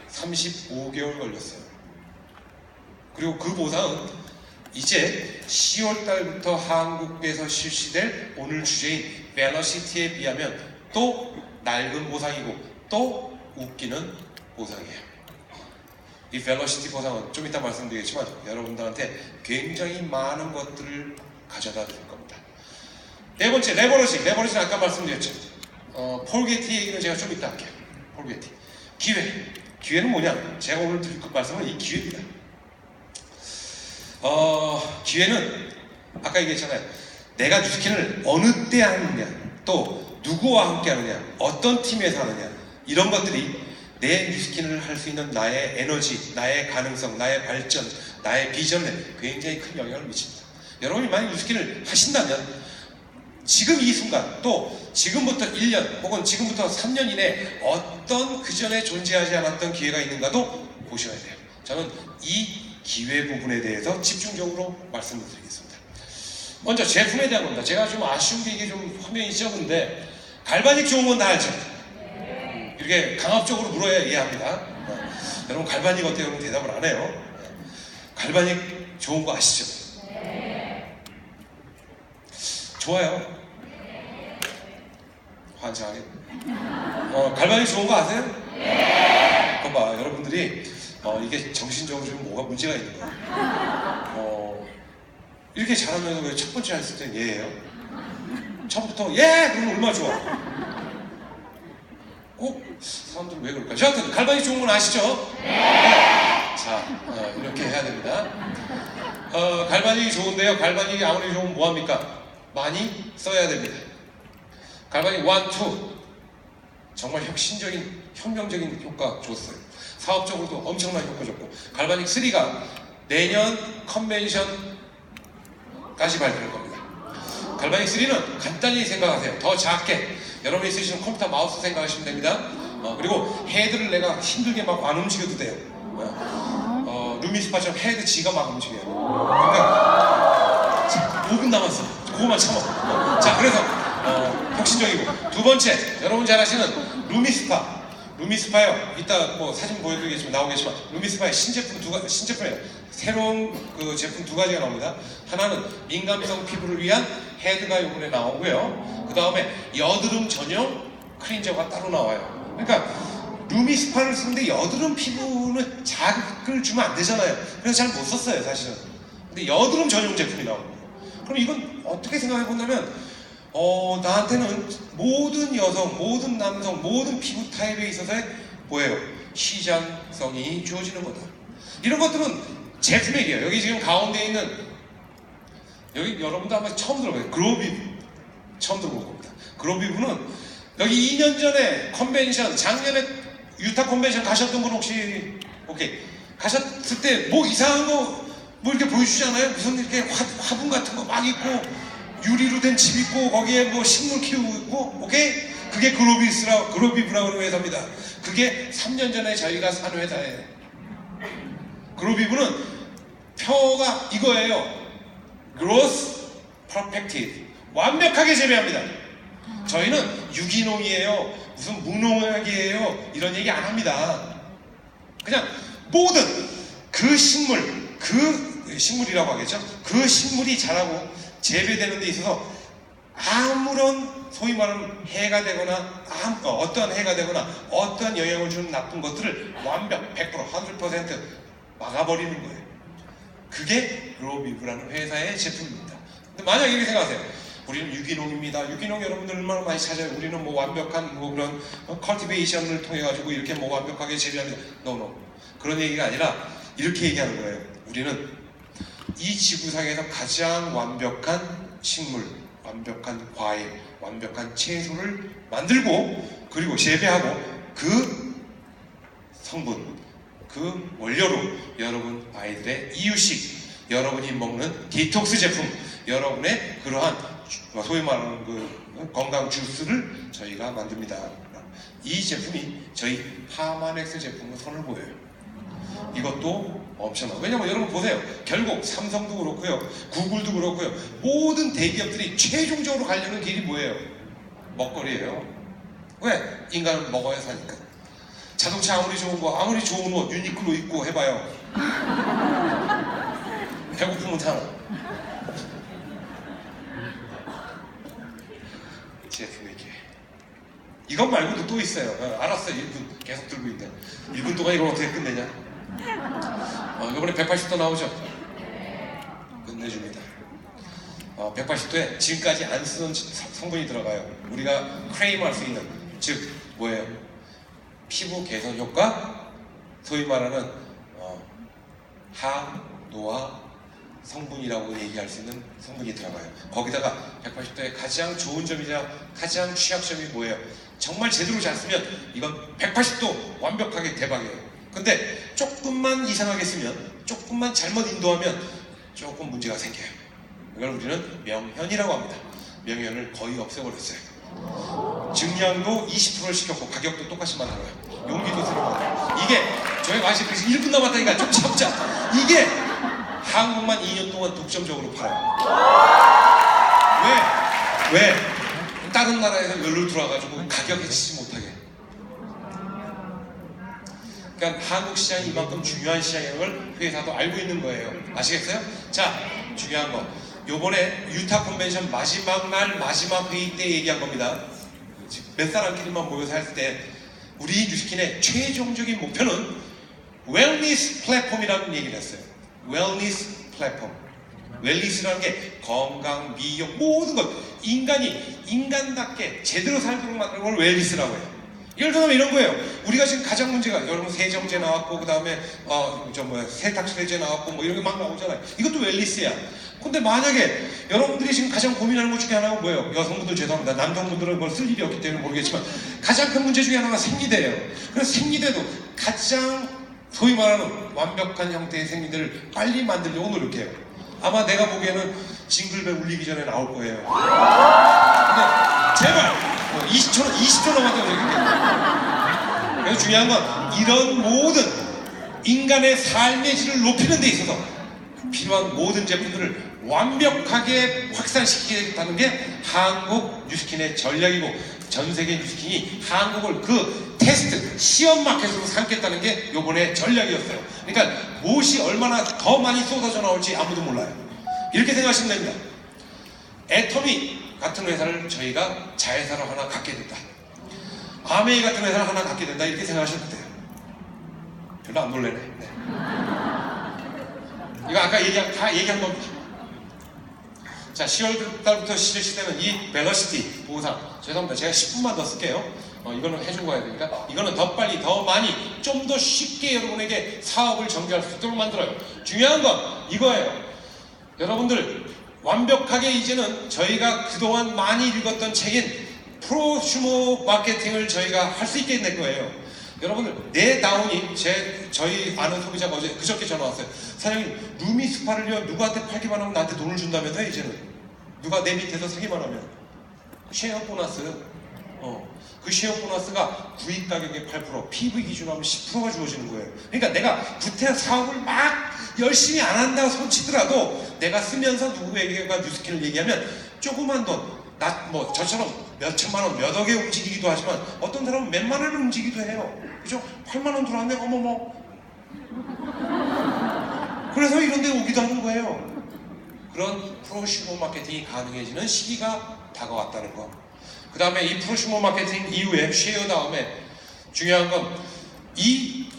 35개월 걸렸어요. 그리고 그 보상은 이제 10월 달부터 한국에서 실시될 오늘 주제인 벨러시티에 비하면 또 낡은 보상이고 또 웃기는 보상이에요. 이 벨러시티 보상은 좀 이따 말씀드리겠지만 여러분들한테 굉장히 많은 것들을 가져다 드릴 겁니다. 네 번째, 레버리지는 아까 말씀드렸죠. 폴 게티 얘기는 제가 좀 이따 할게요. 폴 게티. 기회는 뭐냐? 제가 오늘 드릴 말씀은 이 기회입니다. 기회는 아까 얘기했잖아요. 내가 뉴스킨을 어느 때 하느냐, 또 누구와 함께 하느냐, 어떤 팀에서 하느냐, 이런 것들이 내 뉴스킨을 할 수 있는 나의 에너지, 나의 가능성, 나의 발전, 나의 비전에 굉장히 큰 영향을 미칩니다. 여러분이 만약 뉴스킨을 하신다면 지금 이 순간, 또 지금부터 1년 혹은 지금부터 3년 이내에 어떤 그전에 존재하지 않았던 기회가 있는가도 보셔야 돼요. 저는 이 기회 부분에 대해서 집중적으로 말씀을 드리겠습니다. 먼저 제품에 대한 겁니다. 제가 좀 아쉬운 게 이게 좀 화면이 적은데, 갈바닉 좋은 건 다 알죠? 이렇게 강압적으로 물어야 이해합니다. 여러분 갈바닉 어때요? 여러분 대답을 안 해요. 갈바닉 좋은 거 아시죠? 좋아요. 환장하게. 갈바닉 좋은 거 아세요? 그거 봐, 여러분들이 이게 정신적으로 좀 뭐가 문제가 있는 거야. 이렇게 잘하면서 왜 첫 번째 했을 땐 예예요? 처음부터 예! 그러면 얼마나 좋아. 사람들은 왜 그럴까? 여하튼 갈바닉 좋은 건 아시죠? 네. 자, 이렇게 해야 됩니다. 갈바닉이 좋은데요, 갈바닉이 아무리 좋으면 뭐합니까? 많이 써야 됩니다. 갈바닉 1, 2 정말 혁명적인 효과 줬어요. 사업적으로도 엄청난 효과 줬고, 갈바닉 3가 내년 컨벤션까지 발표할 겁니다. 갈바닉 3는 간단히 생각하세요. 더 작게 여러분이 쓰시는 컴퓨터 마우스 생각하시면 됩니다. 그리고 헤드를 내가 힘들게 막 안 움직여도 돼요. 루미스파처럼 헤드 지가 막 움직여요. 그러니까 5분 남았어. 그거만 참아. 자, 그래서 혁신적이고, 두 번째, 여러분 잘 아시는 루미스파. 루미스파이어 이따 뭐 사진 보여드리겠지만 나오겠지만 루미스파이어 신제품이에요. 새로운 그 제품 두 가지가 나옵니다. 하나는 민감성 피부를 위한 헤드가 이번에 나오고요. 그 다음에 여드름 전용 클렌저가 따로 나와요. 그러니까 루미스파를 쓰는데 여드름 피부는 자극을 주면 안 되잖아요. 그래서 잘 못 썼어요 사실은. 근데 여드름 전용 제품이 나오고, 그럼 이건 어떻게 생각해 본다면 나한테는 모든 여성, 모든 남성, 모든 피부 타입에 있어서의 뭐예요? 시장성이 주어지는 거다. 이런 것들은 제품 얘기예요. 여기 지금 가운데 있는, 여기 여러분도 아마 처음 들어봐요. 그로비브 처음 들어볼 겁니다. 그로비브는 여기 2년 전에 컨벤션, 작년에 유타 컨벤션 가셨던 분 혹시 오케이 가셨을 때 뭐 이상한 거 뭐 이렇게 보여주잖아요. 무슨 이렇게 화분 같은 거 막 있고 유리로 된 집 있고 거기에 뭐 식물 키우고 있고, 오케이? 그게 그로비브라고 하는 회사입니다. 그게 3년 전에 저희가 산 회사예요. 그로비브는 표가 이거예요. Growth Perfected. 완벽하게 재배합니다. 저희는 유기농이에요, 무슨 무농약이에요, 이런 얘기 안 합니다. 그냥 모든 그 식물이라고 하겠죠. 그 식물이 자라고 재배되는 데 있어서 아무런 소위 말하는 해가 되거나 어떠한 해가 되거나 어떠한 영향을 주는 나쁜 것들을 완벽 100% 100% 막아버리는 거예요. 그게 그로비브라는 회사의 제품입니다. 근데 만약 이렇게 생각하세요. 우리는 유기농입니다. 유기농 여러분들 얼마나 많이 찾아요. 우리는 뭐 완벽한 뭐 그런 컬티베이션을 통해 가지고 이렇게 뭐 완벽하게 재배합니다. No. 그런 얘기가 아니라 이렇게 얘기하는 거예요. 우리는 이 지구상에서 가장 완벽한 식물, 완벽한 과일, 완벽한 채소를 만들고 그리고 재배하고 그 성분, 그 원료로 여러분 아이들의 이유식, 여러분이 먹는 디톡스 제품, 여러분의 그러한 소위 말하는 그 건강 주스를 저희가 만듭니다. 이 제품이 저희 하마넥스 제품과 손을 보여요. 이것도 엄청나고, 왜냐면 여러분 보세요. 결국 삼성도 그렇고요, 구글도 그렇고요, 모든 대기업들이 최종적으로 가려는 길이 뭐예요? 먹거리예요. 왜? 인간은 먹어야 사니까. 자동차 아무리 좋은 옷 유니클로 입고 해봐요. 배고프면 사나? 제품 얘기. 이것 말고도 또 있어요. 알았어요. 1분 계속 들고 있네. 1분 동안 이걸 어떻게 끝내냐? 이번에 180도 나오죠? 끝내줍니다. 180도에 지금까지 안 쓰던 성분이 들어가요. 우리가 크레임할 수 있는, 즉 뭐예요? 피부 개선 효과, 소위 말하는 항노화 성분이라고 얘기할 수 있는 성분이 들어가요. 거기다가 180도에 가장 좋은 점이자 가장 취약점이 뭐예요? 정말 제대로 잘 쓰면 이건 180도 완벽하게 대박이에요. 근데 조금만 이상하게 쓰면, 조금만 잘못 인도하면 조금 문제가 생겨요. 이걸 우리는 명현이라고 합니다. 명현을 거의 없애버렸어요. 증량도 20%를 시켰고 가격도 똑같이 만들어요. 용기도 새로 만들어요. 이게 저희가 아직 1분 남았다니까 좀 참자. 이게 한국만 2년 동안 독점적으로 팔아요. 왜? 다른 나라에서 열로 들어와가지고 가격 해치지 못하게. 그러니까 한국 시장이 이만큼 중요한 시장인 걸 회사도 알고 있는 거예요. 아시겠어요? 자, 중요한 거. 요번에 유타 컨벤션 마지막 날 마지막 회의 때 얘기한 겁니다. 몇 사람끼리만 모여서 할 때 우리 뉴스킨의 최종적인 목표는 웰니스 플랫폼이라는 얘기를 했어요. 웰니스 플랫폼. 웰니스라는 게 건강, 미용, 모든 것, 인간이 인간답게 제대로 살도록 만드는 걸 웰니스라고 해요. 예를 들면 이런 거예요. 우리가 지금 가장 문제가, 여러분 세정제 나왔고, 그 다음에 세탁세제 나왔고, 뭐 이런 게 막 나오잖아요. 이것도 웰니스야. 근데 만약에 여러분들이 지금 가장 고민하는 것 중에 하나가 뭐예요? 여성분들 죄송합니다. 남성분들은 뭘 쓸 일이 없기 때문에 모르겠지만 가장 큰 문제 중에 하나가 생리대예요. 그래서 생리대도 가장 소위 말하는 완벽한 형태의 생리대를 빨리 만들려고 노력해요. 아마 내가 보기에는 징글벨 울리기 전에 나올 거예요. 근데 제발 20초 남았다고 얘기해요. 그래서 중요한 건 이런 모든 인간의 삶의 질을 높이는 데 있어서 필요한 모든 제품들을 완벽하게 확산시키겠다는 게 한국 뉴스킨의 전략이고, 전 세계 뉴스킹이 한국을 그 테스트 시험 마켓으로 삼겠다는 게 요번에 전략이었어요. 그러니까 무엇이 얼마나 더 많이 쏟아져 나올지 아무도 몰라요. 이렇게 생각하시면 됩니다. 애터미 같은 회사를 저희가 자회사로 하나 갖게 된다. 아메이 같은 회사를 하나 갖게 된다. 이렇게 생각하셔도 돼요. 별로 안 놀래네. 네. 이거 아까 다 얘기한 겁니다. 자, 10월 달부터 실시되는 이 벨러시티 보상, 죄송합니다. 제가 10분만 더 쓸게요. 이거는 해주고 가야 되니까. 이거는 더 빨리, 더 많이, 좀 더 쉽게 여러분에게 사업을 전개할 수 있도록 만들어요. 중요한 건 이거예요. 여러분들 완벽하게 이제는 저희가 그동안 많이 읽었던 책인 프로슈머 마케팅을 저희가 할 수 있게 될 거예요. 여러분들, 내 다운이 저희 아는 소비자가 그저께 전화 왔어요. 사장님, 루미 스파를요 누구한테 팔기만 하면 나한테 돈을 준다면서요. 이제는 누가 내 밑에서 사기만 하면 쉐어 보너스, 그 쉐어 보너스가 구입 가격의 8%, PV 기준으로 하면 10%가 주어지는 거예요. 그러니까 내가 구태 사업을 막 열심히 안 한다고 손치더라도 내가 쓰면서 누구에게가 뉴스킨을 얘기하면 조그만 돈, 저처럼 몇 천만 원, 몇 억에 움직이기도 하지만 어떤 사람은 몇만 원을 움직이기도 해요. 그죠? 8만 원 들어왔네, 어머머. 그래서 이런 데 오기도 하는 거예요. 그런 프로슈머 마케팅이 가능해지는 시기가 다가왔다는 거. 그 다음에 이 프로슈머 마케팅 이후에 쉐어 다음에 중요한 건 이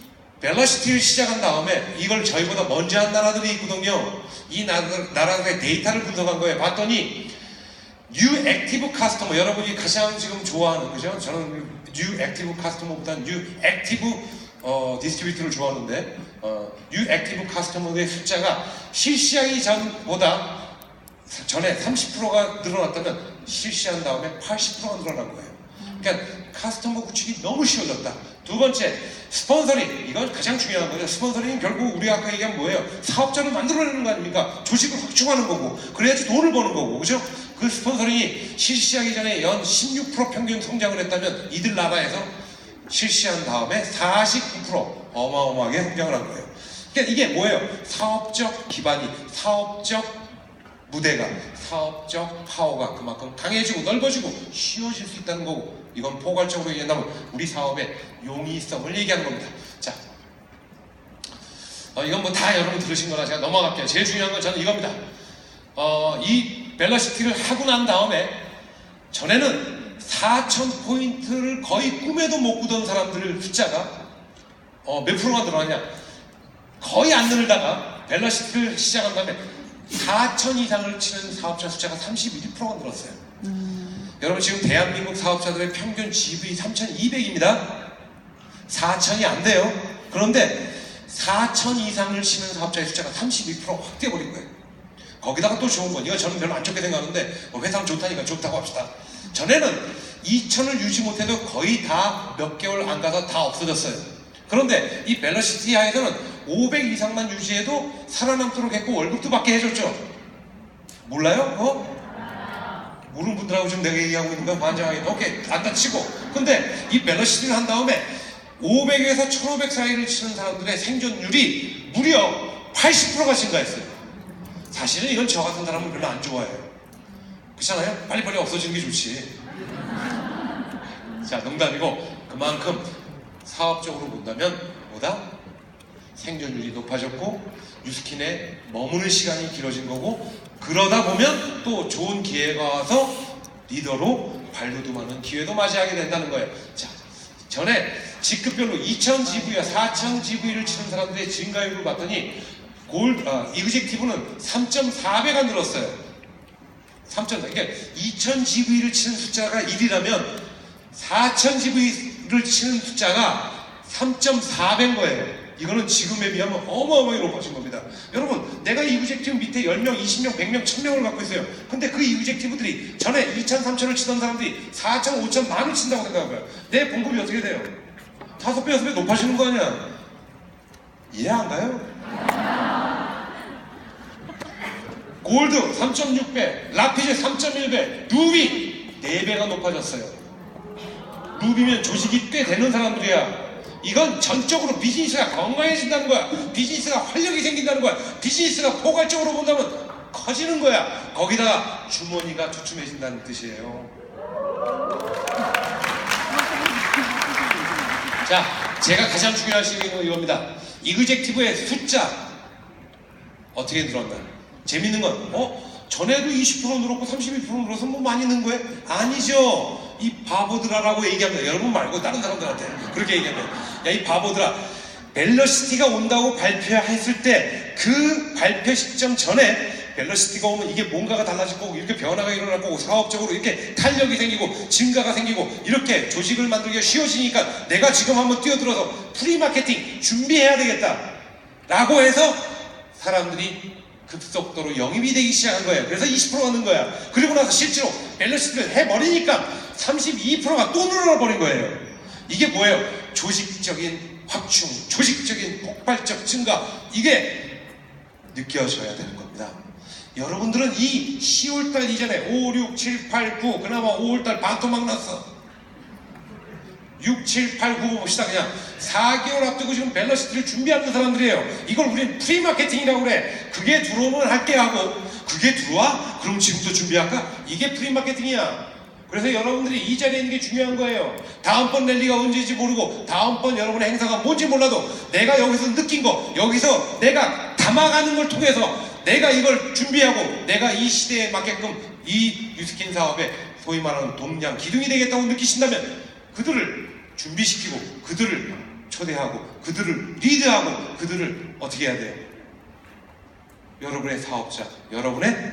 벨러시티를 시작한 다음에 이걸 저희보다 먼저 한 나라들이 있거든요. 이 나라들의 데이터를 분석한 거예요. 봤더니 뉴 액티브 카스터머, 여러분이 가장 지금 좋아하는, 그죠? 저는 뉴 액티브 카스터머보다는 뉴 액티브 디스트리뷰터를 좋아하는데 뉴 액티브 카스터머의 숫자가 실시하기 전에 30%가 늘어났다면 실시한 다음에 80%가 늘어난 거예요. 그러니까 카스터머 구축이 너무 쉬워졌다. 두 번째, 스폰서링. 이건 가장 중요한 거죠. 스폰서링은 결국 우리가 아까 얘기한 뭐예요? 사업자를 만들어내는 거 아닙니까? 조직을 확충하는 거고, 그래야지 돈을 버는 거고, 그죠? 그 스폰서링이 실시하기 전에 연 16% 평균 성장을 했다면 이들 나라에서 실시한 다음에 49% 어마어마하게 성장을 한 거예요. 그러니까 이게 뭐예요? 사업적 기반이, 사업적 무대가, 사업적 파워가 그만큼 강해지고 넓어지고 쉬워질 수 있다는 거고, 이건 포괄적으로 얘기한다면 우리 사업의 용이성을 얘기하는 겁니다. 자, 이건 뭐 다 여러분 들으신 거라 제가 넘어갈게요. 제일 중요한 건 저는 이겁니다. 이 벨러시티를 하고 난 다음에 전에는 4,000포인트를 거의 꿈에도 못 꾸던 사람들 숫자가 몇 프로가 늘어나냐? 거의 안 늘다가 벨러시티를 시작한 다음에 4,000 이상을 치는 사업자 숫자가 31%가 늘었어요. 여러분, 지금 대한민국 사업자들의 평균 GV 3,200입니다. 4,000이 안 돼요. 그런데 4,000 이상을 치는 사업자의 숫자가 32% 확 뛰어버린 거예요. 거기다가 또 좋은 건, 이거 저는 별로 안 좋게 생각하는데 회사는 좋다니까 좋다고 합시다. 전에는 2,000을 유지 못해도 거의 다 몇 개월 안 가서 다 없어졌어요. 그런데 이 벨러시티 하에서는 500 이상만 유지해도 살아남도록 했고 월급도 받게 해줬죠. 몰라요? 모르는 분들하고 지금 내가 얘기하고 있는 건 반장하겠다. 오케이, 안 다치고. 근데 이 벨러시티를 한 다음에 500에서 1,500 사이를 치는 사람들의 생존율이 무려 80%가 증가했어요. 사실은 이건 저 같은 사람은 별로 안 좋아해요. 그렇잖아요? 빨리빨리 없어지는 게 좋지. 자, 농담이고, 그만큼 사업적으로 본다면 뭐다? 생존율이 높아졌고 뉴스킨에 머무는 시간이 길어진 거고, 그러다 보면 또 좋은 기회가 와서 리더로 발돋움하는 기회도 맞이하게 된다는 거예요. 자, 전에 직급별로 2,000GV와 4,000GV를 치는 사람들의 증가율을 봤더니 이그젝티브는 3.4배가 늘었어요. 3.4. 그러니까 2,000GV를 치는 숫자가 1이라면 4,000GV를 치는 숫자가 3.4배인 거예요. 이거는 지금에 비하면 어마어마하게 높아진 겁니다. 여러분, 내가 이그젝티브 밑에 10명, 20명, 100명, 1000명을 갖고 있어요. 근데 그 이그젝티브들이 전에 2,000, 3,000을 치던 사람들이 4,000, 5,000, 10,000을 친다고 생각해봐요. 내 봉급이 어떻게 돼요? 5배, 6배 높아지는 거 아니야? 이해 안 가요? 골드 3.6배, 라피제 3.1배, 루비 4배가 높아졌어요. 루비면 조직이 꽤 되는 사람들이야. 이건 전적으로 비즈니스가 건강해진다는 거야. 비즈니스가 활력이 생긴다는 거야. 비즈니스가 포괄적으로 본다면 커지는 거야. 거기다가 주머니가 두툼해진다는 뜻이에요. 자, 제가 가장 중요한 시기는 이겁니다. 이그젝티브의 숫자 어떻게 늘었나? 재밌는 건 전에도 20% 늘었고 31% 늘어서 뭐 많이 는 거예요? 아니죠. 이 바보들아라고 얘기합니다. 여러분 말고 다른 사람들한테 그렇게 얘기하면, 야 이 바보들아, 벨러시티가 온다고 발표했을 때 그 발표 시점 전에 벨러시티가 오면 이게 뭔가가 달라질 거고 이렇게 변화가 일어날 거고 사업적으로 이렇게 탄력이 생기고 증가가 생기고 이렇게 조직을 만들기가 쉬워지니까 내가 지금 한번 뛰어들어서 프리마케팅 준비해야 되겠다 라고 해서 사람들이 급속도로 영입이 되기 시작한 거예요. 그래서 20%가 는 거야. 그리고 나서 실제로 밸런시티를 해버리니까 32%가 또 늘어버린 거예요. 이게 뭐예요? 조직적인 확충, 조직적인 폭발적 증가, 이게 느껴져야 되는 겁니다. 여러분들은 이 10월달 이전에 5, 6, 7, 8, 9 그나마 5월달 반토막 났어. 6, 7, 8, 9 봅시다. 그냥 4개월 앞두고 지금 밸런시티를 준비하는 사람들이에요. 이걸 우리는 프리마케팅이라고 그래. 그게 들어오면 할게 하고, 그게 들어와? 그럼 지금부터 준비할까? 이게 프리마케팅이야. 그래서 여러분들이 이 자리에 있는 게 중요한 거예요. 다음번 랠리가 언제인지 모르고 다음번 여러분의 행사가 뭔지 몰라도 내가 여기서 느낀 거, 여기서 내가 담아가는 걸 통해서 내가 이걸 준비하고 내가 이 시대에 맞게끔 이 뉴스킨 사업에 소위 말하는 동량 기둥이 되겠다고 느끼신다면 그들을 준비시키고 그들을 초대하고 그들을 리드하고 그들을 어떻게 해야 돼요? 여러분의 사업자, 여러분의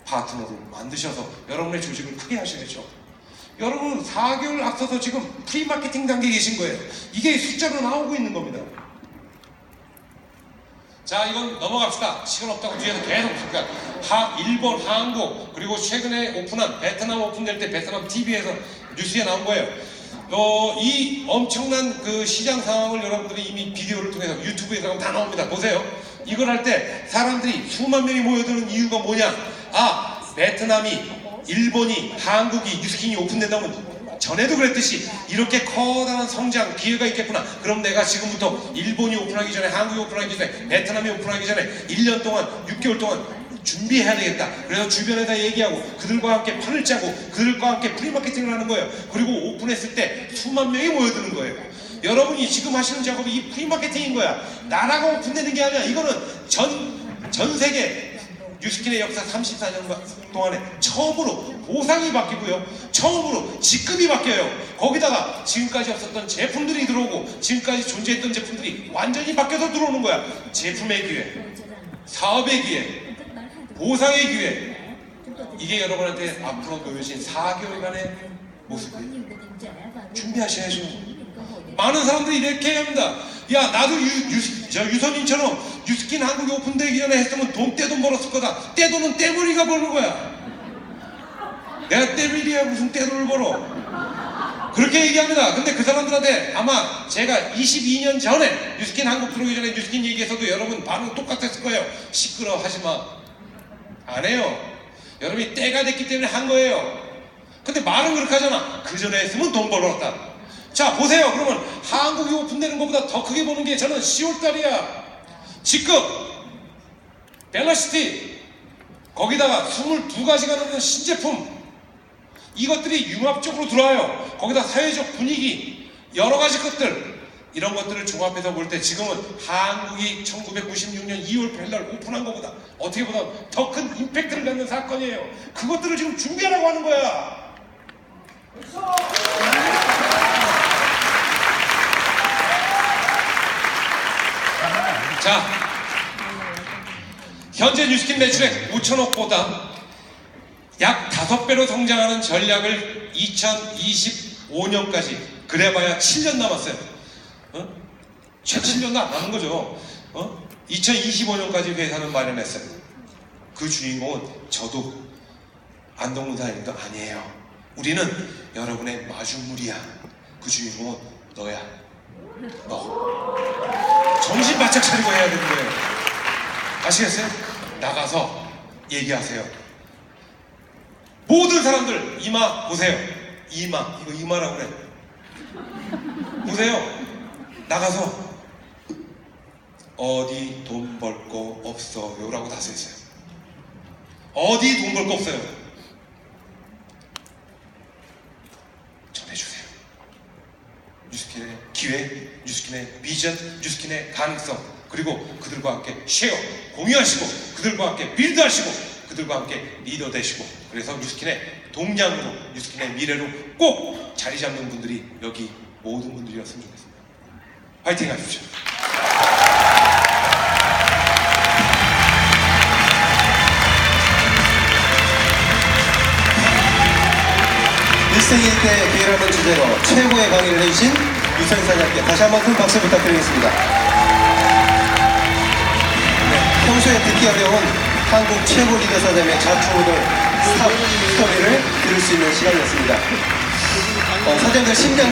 파트너를 만드셔서 여러분의 조직을 크게 하셔야죠. 여러분 4개월 앞서서 지금 프리마케팅 단계에 계신 거예요. 이게 숫자로 나오고 있는 겁니다. 자, 이건 넘어갑시다. 시간 없다고 뒤에서 계속 보니까 일본, 한국, 그리고 최근에 오픈한 베트남 오픈될 때 베트남 TV에서 뉴스에 나온 거예요. 이 엄청난 그 시장 상황을 여러분들이 이미 비디오를 통해서 유튜브에서 다 나옵니다. 보세요. 이걸 할 때 사람들이 수만 명이 모여드는 이유가 뭐냐? 베트남이, 일본이, 한국이 뉴스킨이 오픈된다면 전에도 그랬듯이 이렇게 커다란 성장 기회가 있겠구나. 그럼 내가 지금부터 일본이 오픈하기 전에, 한국이 오픈하기 전에, 베트남이 오픈하기 전에 1년 동안, 6개월 동안 준비해야 되겠다. 그래서 주변에다 얘기하고 그들과 함께 판을 짜고 그들과 함께 프리마케팅을 하는 거예요. 그리고 오픈했을 때 수만 명이 모여드는 거예요. 여러분이 지금 하시는 작업이 이 프리마케팅인 거야. 나라가 오픈되는 게 아니야. 이거는 전 세계 뉴스킨의 역사 34년 동안에 처음으로 보상이 바뀌고요. 처음으로 직급이 바뀌어요. 거기다가 지금까지 없었던 제품들이 들어오고 지금까지 존재했던 제품들이 완전히 바뀌어서 들어오는 거야. 제품의 기회, 사업의 기회, 보상의 기회. 이게 여러분한테 앞으로 놓여진 4개월간의 모습이에요. 준비하셔야죠. 많은 사람들이 이렇게 합니다. 야, 나도 유선인처럼 뉴스킨 한국이 오픈되기 전에 했으면 떼돈 벌었을 거다. 떼돈은 떼머리가 버는 거야. 내가 떼머리야 무슨 떼돈을 벌어. 그렇게 얘기합니다. 근데 그 사람들한테 아마 제가 22년 전에 뉴스킨 한국 들어오기 전에 뉴스킨 얘기해서도 여러분 반응 똑같았을 거예요. 시끄러 하지마. 안 해요. 여러분이 때가 됐기 때문에 한 거예요. 근데 말은 그렇게 하잖아. 그 전에 했으면 돈 벌었다. 자, 보세요. 그러면 한국이 오픈되는 것보다 더 크게 보는 게 저는 10월달이야. 직급, 밸런시티, 거기다가 22가지가 넘는 신제품, 이것들이 융합적으로 들어와요. 거기다 사회적 분위기, 여러 가지 것들, 이런 것들을 종합해서 볼 때 지금은 한국이 1996년 2월 8일 오픈한 것보다 어떻게 보다 더 큰 임팩트를 갖는 사건이에요. 그것들을 지금 준비하라고 하는 거야. 자, 현재 뉴스킨 매출액 5천억보다 약 5배로 성장하는 전략을 2025년까지, 그래봐야 7년 남았어요. 최 7년도 안 남은 거죠. 2025년까지 회사는 마련했어요. 그 주인공은 저도 안동문 사장님도 아니에요. 우리는 여러분의 마중물이야. 그 주인공은 너야. 너. 정신 바짝 차리고 해야 되는 거예요. 아시겠어요? 나가서 얘기하세요. 모든 사람들 이마 보세요. 이마, 이거 이마라고 그래. 보세요. 나가서 어디 돈 벌 거 없어요 라고 다 써있어요. 어디 돈 벌 거 없어요. 전해주세요. 뉴스킨의 기회, 뉴스킨의 비전, 뉴스킨의 가능성, 그리고 그들과 함께 쉐어, 공유하시고 그들과 함께 빌드하시고 그들과 함께 리더 되시고, 그래서 뉴스킨의 동량으로, 뉴스킨의 미래로 꼭 자리 잡는 분들이 여기 모든 분들이었으면 좋겠습니다. 화이팅 하십시오.
일생일 때 기회라는 주제로 최고의 강의를 해주신 유성 사장님께 다시 한번 큰 박수 부탁드리겠습니다. 네, 평소에 듣기 어려운 한국 최고 리더 사장님의 자충우돌 스토리를 들을 수 있는 시간이었습니다. 사장님들 심장